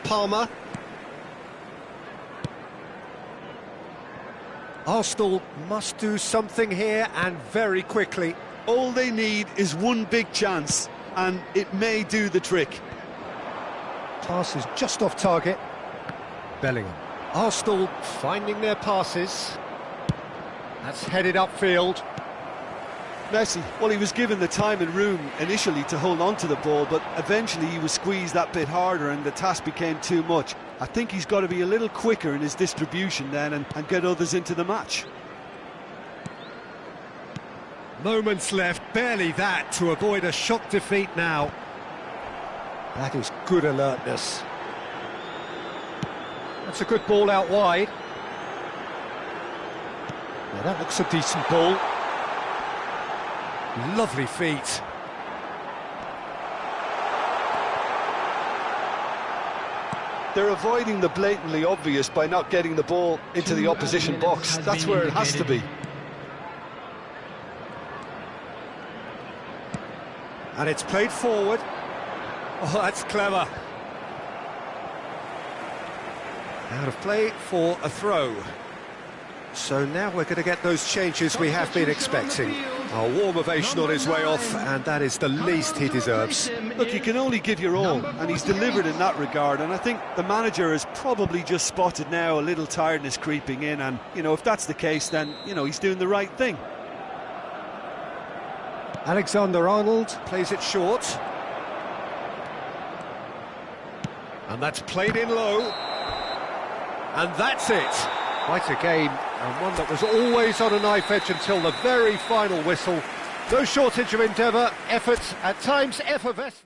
Palmer. Arsenal must do something here, and very quickly. All they need is one big chance, and it may do the trick. Pass is just off target. Bellingham. Arsenal finding their passes. That's headed upfield. Messi, well, he was given the time and room initially to hold on to the ball, but eventually he was squeezed that bit harder and the task became too much. I think he's got to be a little quicker in his distribution then and get others into the match. Moments left, barely that, to avoid a shock defeat now. That is good alertness. That's a good ball out wide. Well, that looks a decent ball. Lovely feet. They're avoiding the blatantly obvious by not getting the ball into the opposition box. That's where it has to be. And it's played forward. Oh, that's clever. Out of play for a throw. So now we're going to get those changes we have been expecting. A warm ovation on his way off, and that is the least he deserves. Look, you can only give your all, and he's delivered in that regard, and I think the manager has probably just spotted now a little tiredness creeping in, and, you know, if that's the case, then, you know, he's doing the right thing. Alexander-Arnold plays it short. And that's played in low. And that's it. Quite a game, and one that was always on a knife edge until the very final whistle. No shortage of endeavour, effort, at times effervescent.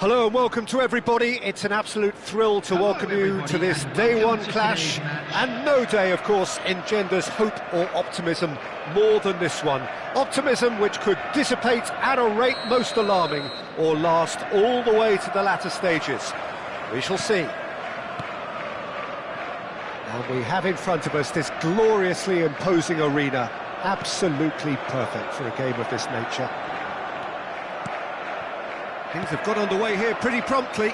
Hello and welcome to everybody. It's an absolute thrill to welcome you to this day one clash, and no day, of course, engenders hope or optimism more than this one. Optimism which could dissipate at a rate most alarming or last all the way to the latter stages. We shall see. And we have in front of us this gloriously imposing arena, absolutely perfect for a game of this nature. Things have got underway here pretty promptly.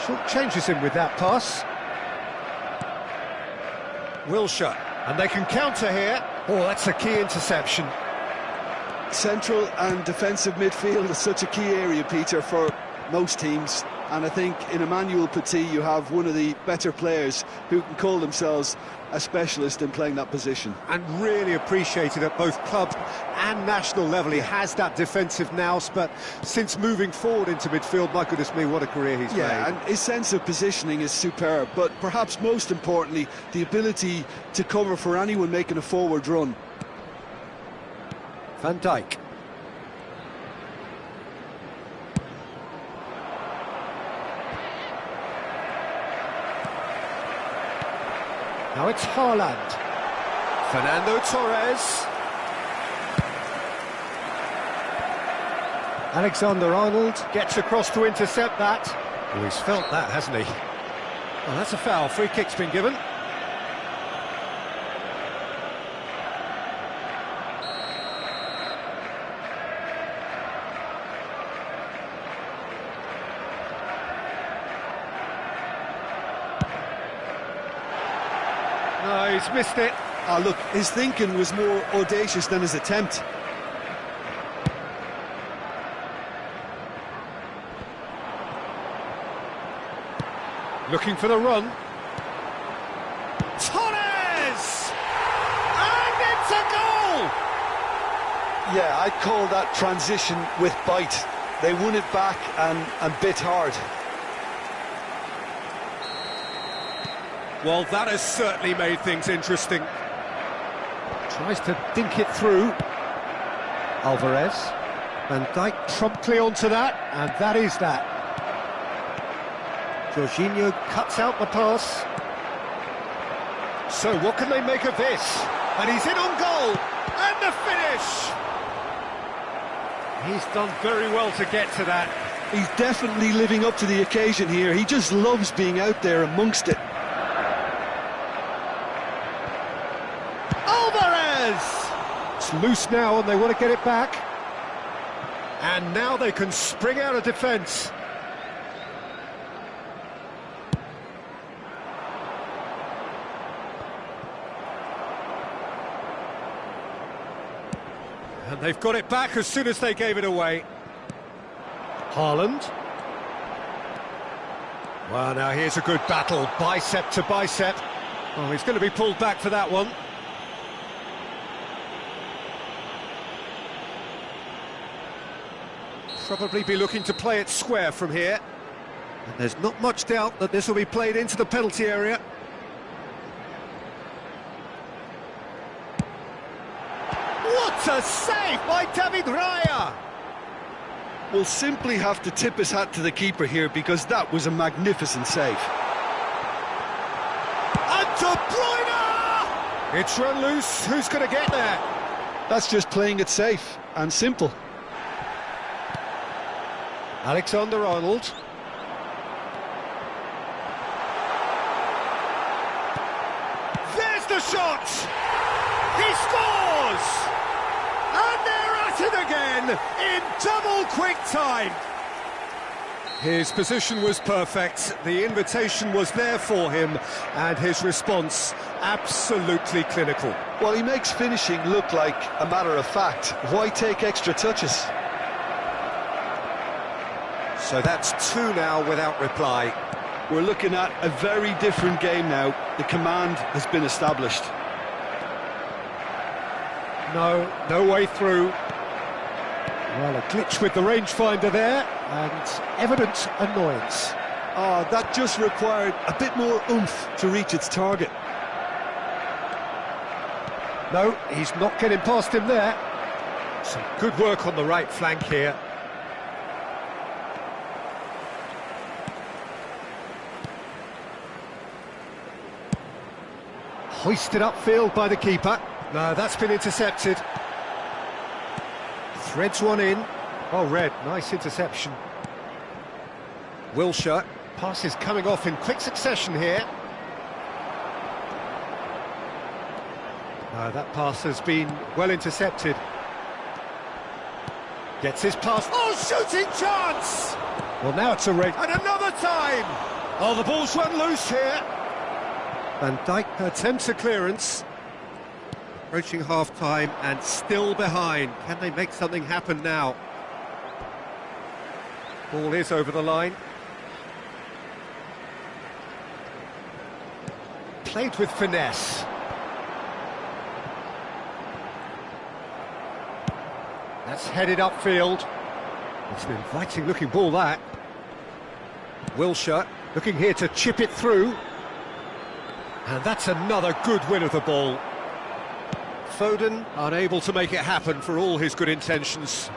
Short changes him with that pass. Wilshere, and they can counter here. Oh, that's a key interception. Central and defensive midfield is such a key area, Peter, for most teams. And I think in Emmanuel Petit you have one of the better players who can call themselves a specialist in playing that position. And really appreciated at both club and national level. He has that defensive nous, but since moving forward into midfield, my goodness me, what a career he's made. And his sense of positioning is superb, but perhaps most importantly, the ability to cover for anyone making a forward run. Van Dijk. Now it's Haaland. Fernando Torres. Alexander-Arnold gets across to intercept that. Oh, he's felt that, hasn't he? Oh, that's a foul. Free kick's been given. No, he's missed it. Ah, look, his thinking was more audacious than his attempt. Looking for the run. Torres! And it's a goal! Yeah, I'd call that transition with bite. They won it back and bit hard. Well, that has certainly made things interesting. Tries to dink it through. Alvarez. Van Dijk promptly onto that, and that is that. Jorginho cuts out the pass. So what can they make of this? And he's in on goal, and the finish! He's done very well to get to that. He's definitely living up to the occasion here. He just loves being out there amongst it. Alvarez! It's loose now and they want to get it back. And now they can spring out of defence. And they've got it back as soon as they gave it away. Haaland. Well, now here's a good battle, bicep to bicep. Oh, he's going to be pulled back for that one. Probably be looking to play it square from here. And there's not much doubt that this will be played into the penalty area. What a save by David Raya! We'll simply have to tip his hat to the keeper here because that was a magnificent save. And De Bruyne! It's run loose. Who's going to get there? That's just playing it safe and simple. Alexander-Arnold. There's the shot! He scores! And they're at it again in double quick time. His position was perfect, the invitation was there for him, and his response absolutely clinical. Well, he makes finishing look like a matter of fact. Why take extra touches? So that's two now without reply. We're looking at a very different game now. The command has been established. No way through. Well, a glitch with the rangefinder there, and evident annoyance. Ah, that just required a bit more oomph to reach its target. No, he's not getting past him there. Some good work on the right flank here. Hoisted upfield by the keeper. No, that's been intercepted. Threads one in. Oh, Red, nice interception. Wilshere. Passes coming off in quick succession here. No, that pass has been well intercepted. Gets his pass. Oh, shooting chance! Well, now it's a red. And another time! Oh, the ball's run loose here. Van Dijk attempts a clearance. Approaching half-time and still behind. Can they make something happen now? Ball is over the line. Played with finesse. That's headed upfield. It's an inviting looking ball, that. Wilshere looking here to chip it through. And that's another good win of the ball. Foden unable to make it happen for all his good intentions.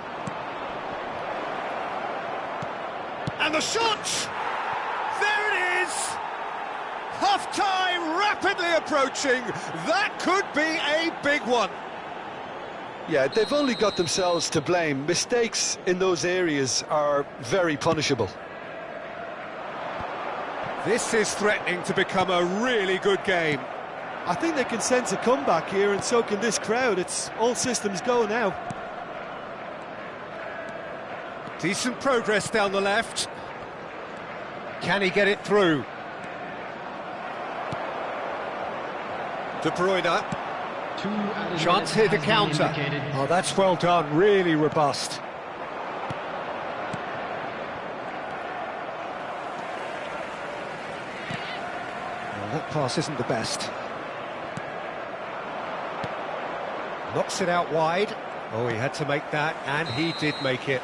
And the shot! There it is! Half-time rapidly approaching. That could be a big one. Yeah, they've only got themselves to blame. Mistakes in those areas are very punishable. This is threatening to become a really good game. I think they can sense a comeback here, and so can this crowd. It's all systems go now. Decent progress down the left. Can he get it through? De Bruyne. Chance here to counter. Oh, that's well done, really robust. Well, that pass isn't the best. Knocks it out wide. Oh, he had to make that, and he did make it.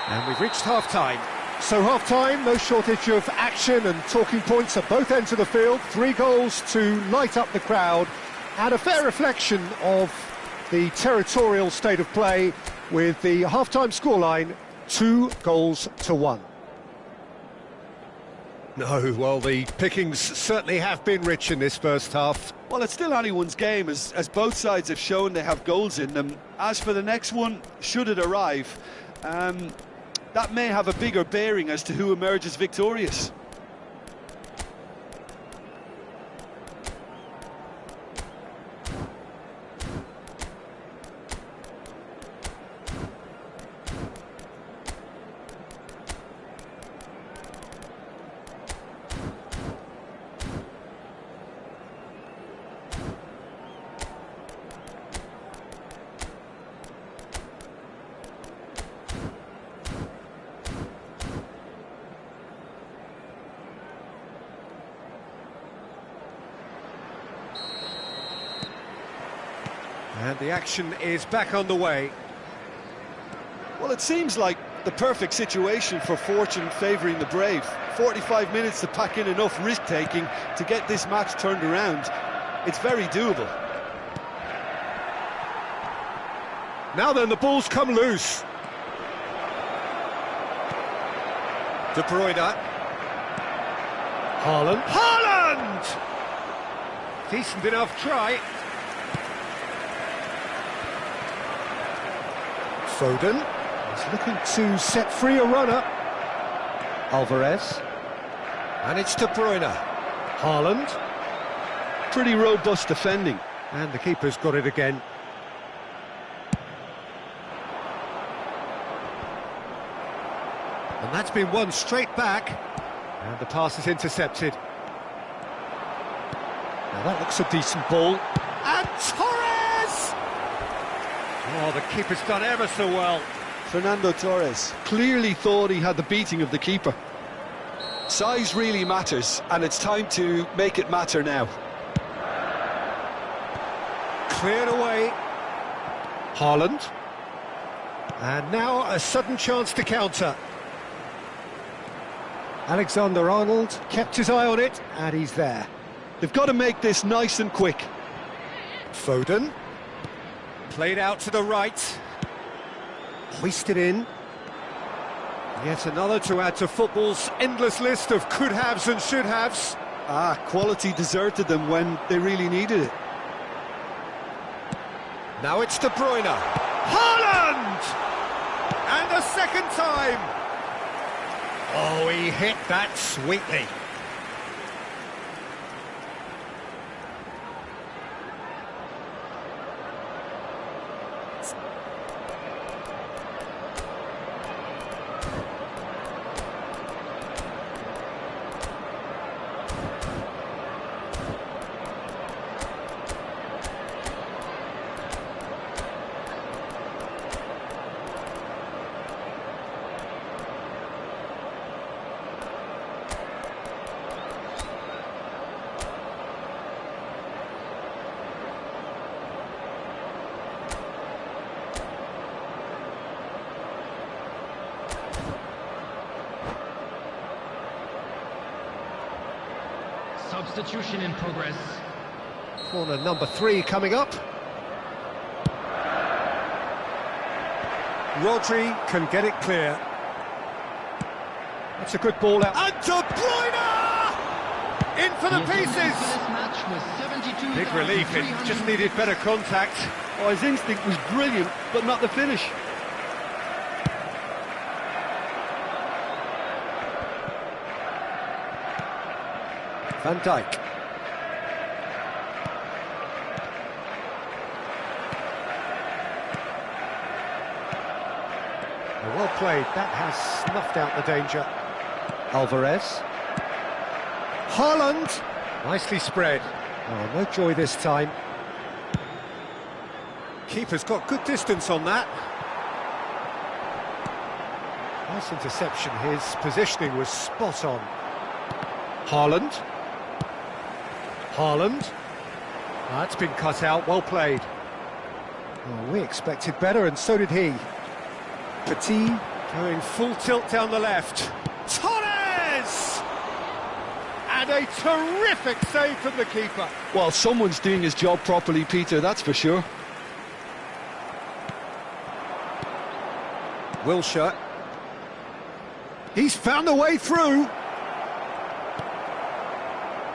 And we've reached half-time. So half-time, no shortage of action and talking points at both ends of the field. 3 goals to light up the crowd, and a fair reflection of the territorial state of play with the half-time scoreline 2-1. No, well, the pickings certainly have been rich in this first half. Well, it's still anyone's game, as both sides have shown they have goals in them. As for the next one, should it arrive, that may have a bigger bearing as to who emerges victorious. And the action is back on the way. Well, it seems like the perfect situation for fortune favouring the brave. 45 minutes to pack in enough risk-taking to get this match turned around. It's very doable. Now then, the ball's come loose. De Bruyne. Haaland! Decent enough try. Foden is looking to set free a runner. Alvarez. And it's De Bruyne. Haaland. Pretty robust defending. And the keeper's got it again. And that's been won straight back. And the pass is intercepted. Now that looks a decent ball. And Torres! Oh, the keeper's done ever so well. Fernando Torres clearly thought he had the beating of the keeper. Size really matters, and it's time to make it matter now. Cleared away. Haaland. And now a sudden chance to counter. Alexander-Arnold kept his eye on it, and he's there. They've got to make this nice and quick. Foden. Played out to the right. Hoisted in. Yet another to add to football's endless list of could-haves and should-haves. Quality deserted them when they really needed it. Now it's De Bruyne. Haaland! And a second time. Oh, he hit that sweetly. Substitution in progress. Corner number 3 coming up. Rodri can get it clear. That's a good ball out. And De Bruyne! In for the pieces! Big relief, it just needed better contact. Oh, his instinct was brilliant, but not the finish. Van Dijk. Well played, that has snuffed out the danger. Alvarez. Haaland! Nicely spread. Oh, no joy this time. Keeper's got good distance on that. Nice interception, his positioning was spot on. Haaland. Haaland. That's been cut out, well played. Oh, we expected better, and so did he. Petit going full tilt down the left. Torres! And a terrific save from the keeper. Well, someone's doing his job properly, Peter, that's for sure. Wilshere. He's found a way through.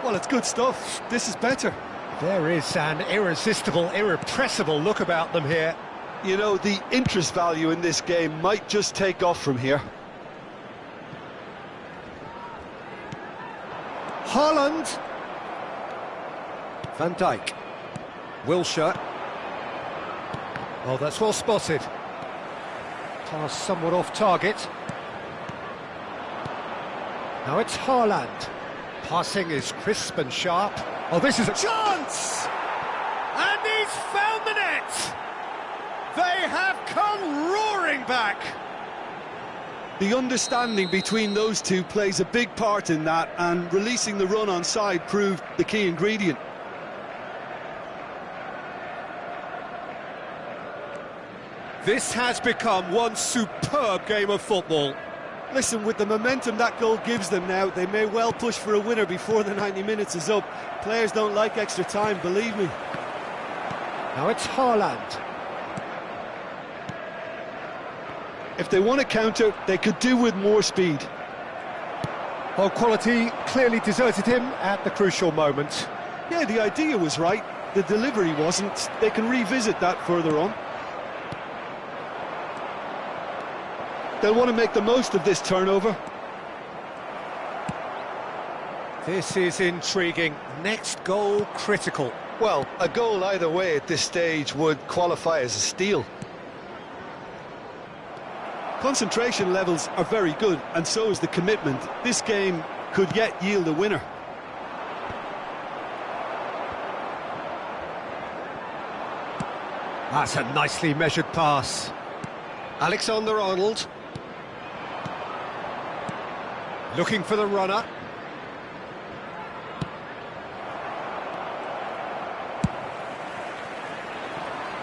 Well, it's good stuff. This is better. There is an irresistible, irrepressible look about them here. You know, the interest value in this game might just take off from here. Haaland. Van Dijk. Wilshere. Oh, that's well spotted. Pass somewhat off target. Now it's Haaland. Passing is crisp and sharp. Oh, this is a chance! And he's found the net! They have come roaring back! The understanding between those two plays a big part in that, and releasing the run on side proved the key ingredient. This has become one superb game of football. Listen, with the momentum that goal gives them now, they may well push for a winner before the 90 minutes is up. Players don't like extra time, believe me. Now it's Haaland. If they want to counter, they could do with more speed. Well, quality clearly deserted him at the crucial moment. Yeah, the idea was right, the delivery wasn't. They can revisit that further on. They'll want to make the most of this turnover. This is intriguing. Next goal critical. Well, a goal either way at this stage would qualify as a steal. Concentration levels are very good, and so is the commitment. This game could yet yield a winner. That's a nicely measured pass. Alexander-Arnold. Looking for the runner.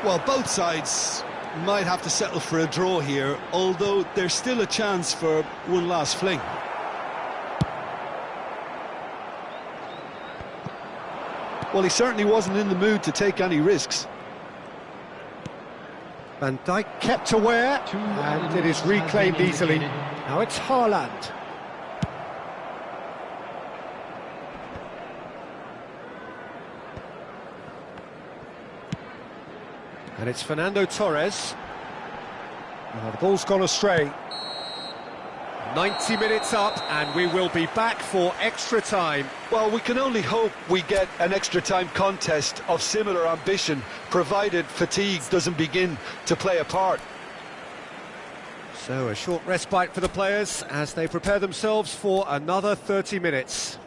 Well, both sides might have to settle for a draw here, although there's still a chance for one last fling. Well, he certainly wasn't in the mood to take any risks. Van Dijk kept aware, and it is reclaimed easily. Now it's Haaland. And it's Fernando Torres. The ball's gone astray. 90 minutes up, and we will be back for extra time. Well, we can only hope we get an extra time contest of similar ambition, provided fatigue doesn't begin to play a part. So a short respite for the players as they prepare themselves for another 30 minutes.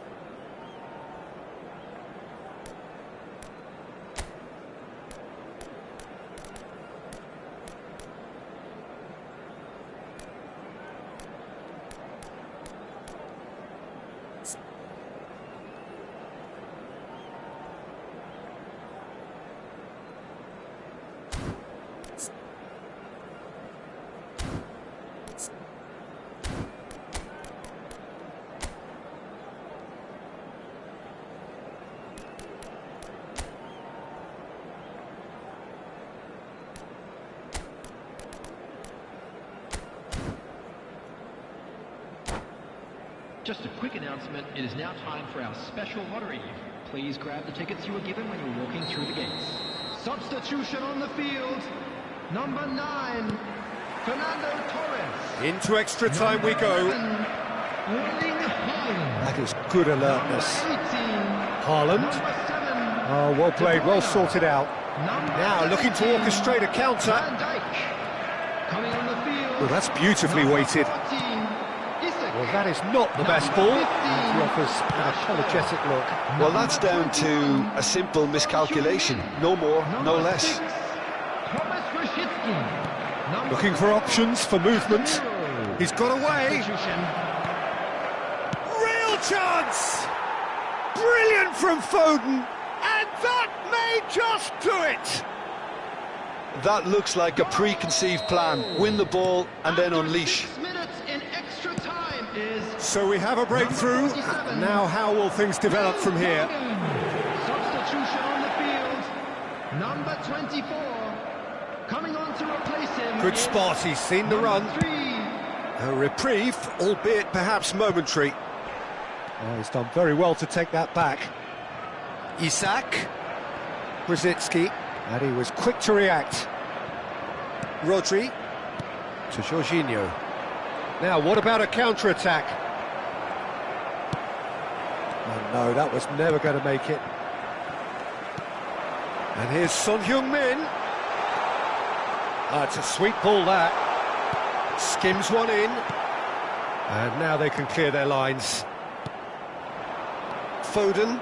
Just a quick announcement, it is now time for our special lottery. Please grab the tickets you were given when you were walking through the gates. Substitution on the field, number 9, Fernando Torres. Into extra time we go. That is good alertness. Haaland. Oh, well played, well sorted out. Now looking to orchestrate a counter. Well, that's beautifully weighted. Well, that is not the best ball. He offers an apologetic look. Well, that's down to a simple miscalculation. No more, no less. Looking for options for movement. He's got away. Real chance! Brilliant from Foden. And that may just do it. That looks like a preconceived plan. Win the ball and then unleash. So we have a breakthrough. Now how will things develop from here? Substitution on the field. Number 24. Coming on to replace him. Good spot, he's seen the run. 3. A reprieve, albeit perhaps momentary. Oh, he's done very well to take that back. Isak. Brzezinski. And he was quick to react. Rodri. To Jorginho. Now, what about a counter-attack? Oh no, that was never going to make it. And here's Son Heung-min. It's a sweet ball, that. Skims one in. And now they can clear their lines. Foden.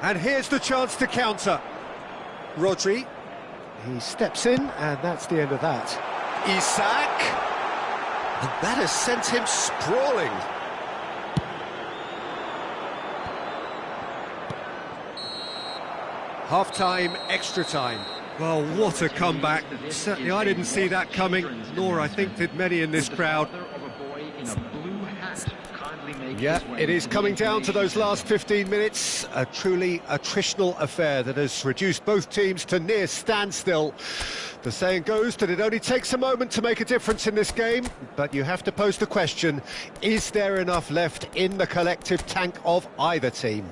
And here's the chance to counter. Rodri. He steps in, and that's the end of that. Isak. And that has sent him sprawling. Half-time, extra time. Well, what a comeback. Certainly I didn't see that coming, nor I think did many in this crowd. Yeah, it is coming down to those last 15 minutes. A truly attritional affair that has reduced both teams to near standstill. The saying goes that it only takes a moment to make a difference in this game, but you have to pose the question, is there enough left in the collective tank of either team?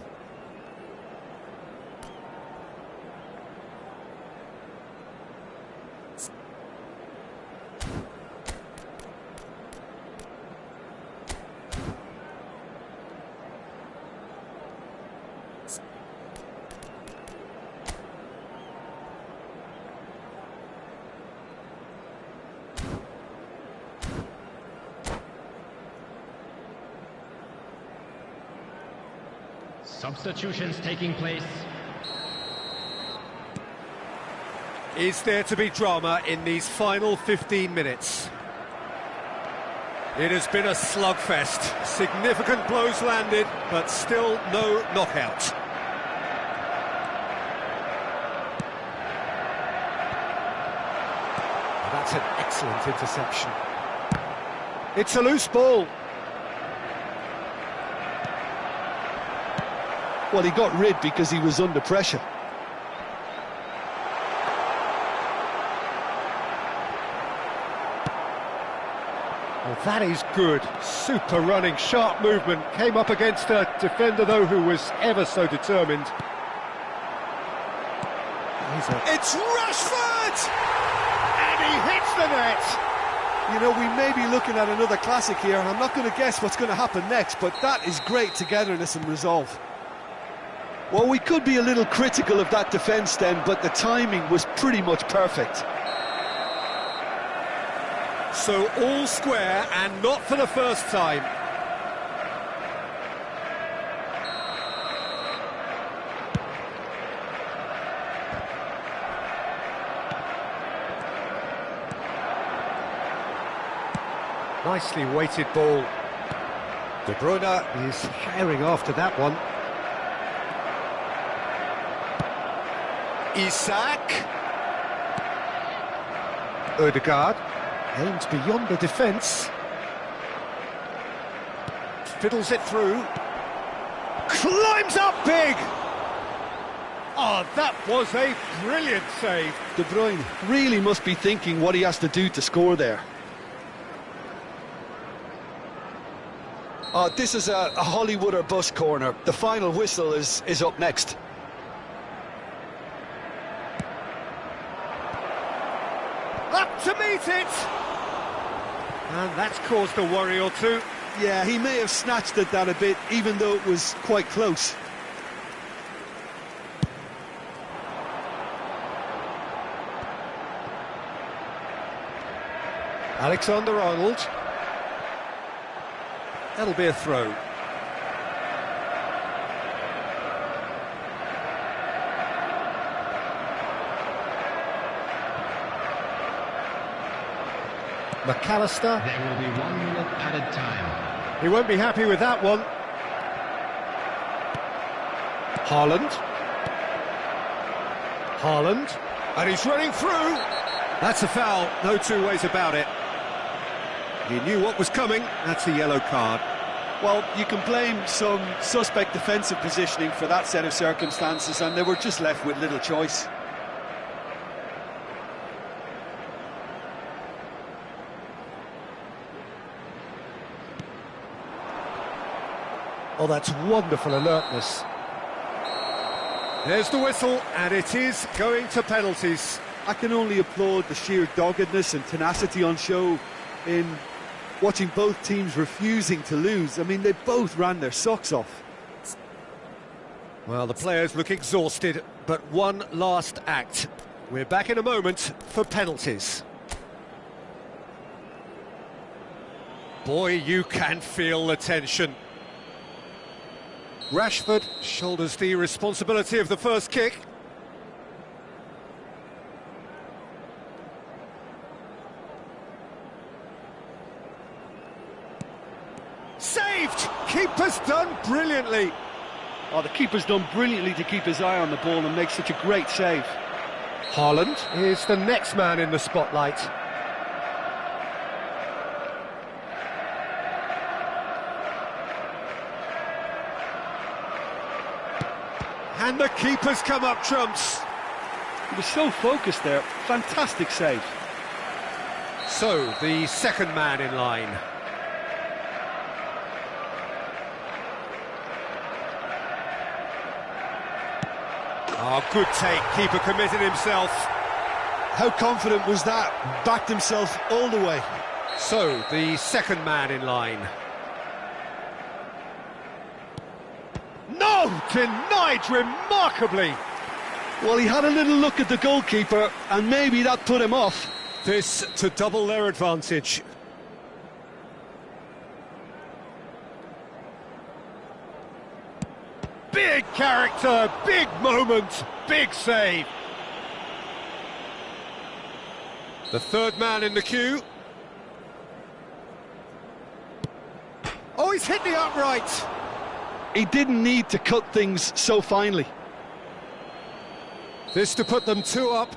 Substitutions taking place. Is there to be drama in these final 15 minutes? It has been a slugfest. Significant blows landed, but still no knockout. That's an excellent interception. It's a loose ball. Well, he got rid because he was under pressure. Well, that is good. Super running, sharp movement. Came up against a defender, though, who was ever so determined. It's Rashford! And he hits the net! You know, we may be looking at another classic here, and I'm not going to guess what's going to happen next, but that is great togetherness and resolve. Well, we could be a little critical of that defence then, but the timing was pretty much perfect. So all square, and not for the first time. Nicely weighted ball. De Bruyne is herring after that one. Isak. Odegaard aims beyond the defence. Fiddles it through. Climbs up big! Oh, that was a brilliant save. De Bruyne really must be thinking what he has to do to score there. This is a Hollywood or bust corner. The final whistle is up next. Up to meet it! And that's caused a worry or two. Yeah, he may have snatched at that a bit, even though it was quite close. Alexander-Arnold. That'll be a throw. McAllister. There will be 1 minute added time. He won't be happy with that one. Haaland. Haaland. And he's running through. That's a foul, no two ways about it. He knew what was coming, that's a yellow card. Well, you can blame some suspect defensive positioning for that set of circumstances, and they were just left with little choice. Oh, that's wonderful alertness. There's the whistle, and it is going to penalties. I can only applaud the sheer doggedness and tenacity on show in watching both teams refusing to lose. I mean, they both ran their socks off. Well, the players look exhausted, but one last act. We're back in a moment for penalties. Boy, you can feel the tension. Rashford shoulders the responsibility of the first kick. Saved! Keeper's done brilliantly. Oh, the keeper's done brilliantly to keep his eye on the ball and make such a great save. Haaland is the next man in the spotlight. And the keeper's come up trumps. He was so focused there. Fantastic save. So, the second man in line. Oh, good take. Keeper committed himself. How confident was that? Backed himself all the way. So, the second man in line. No! Denied remarkably! Well, he had a little look at the goalkeeper, and maybe that put him off. This to double their advantage. Big character, big moment, big save. The third man in the queue. Oh, he's hit the upright. He didn't need to cut things so finely. This to put them 2 up.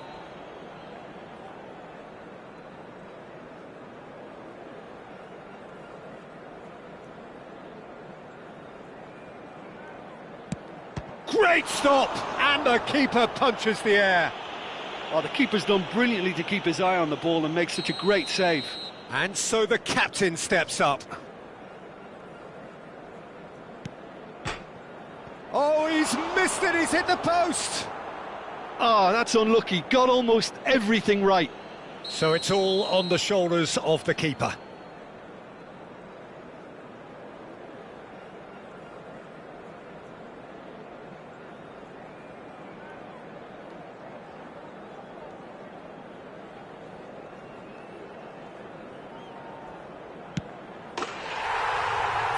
Great stop! And the keeper punches the air. Oh, the keeper's done brilliantly to keep his eye on the ball and make such a great save. And so the captain steps up. Oh, he's missed it, he's hit the post. Ah, that's unlucky. Got almost everything right. So it's all on the shoulders of the keeper.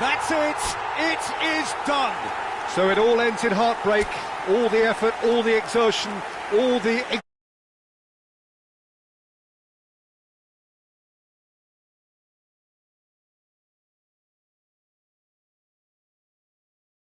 That's it! It is done! So it all ends in heartbreak, all the effort, all the exertion, all the...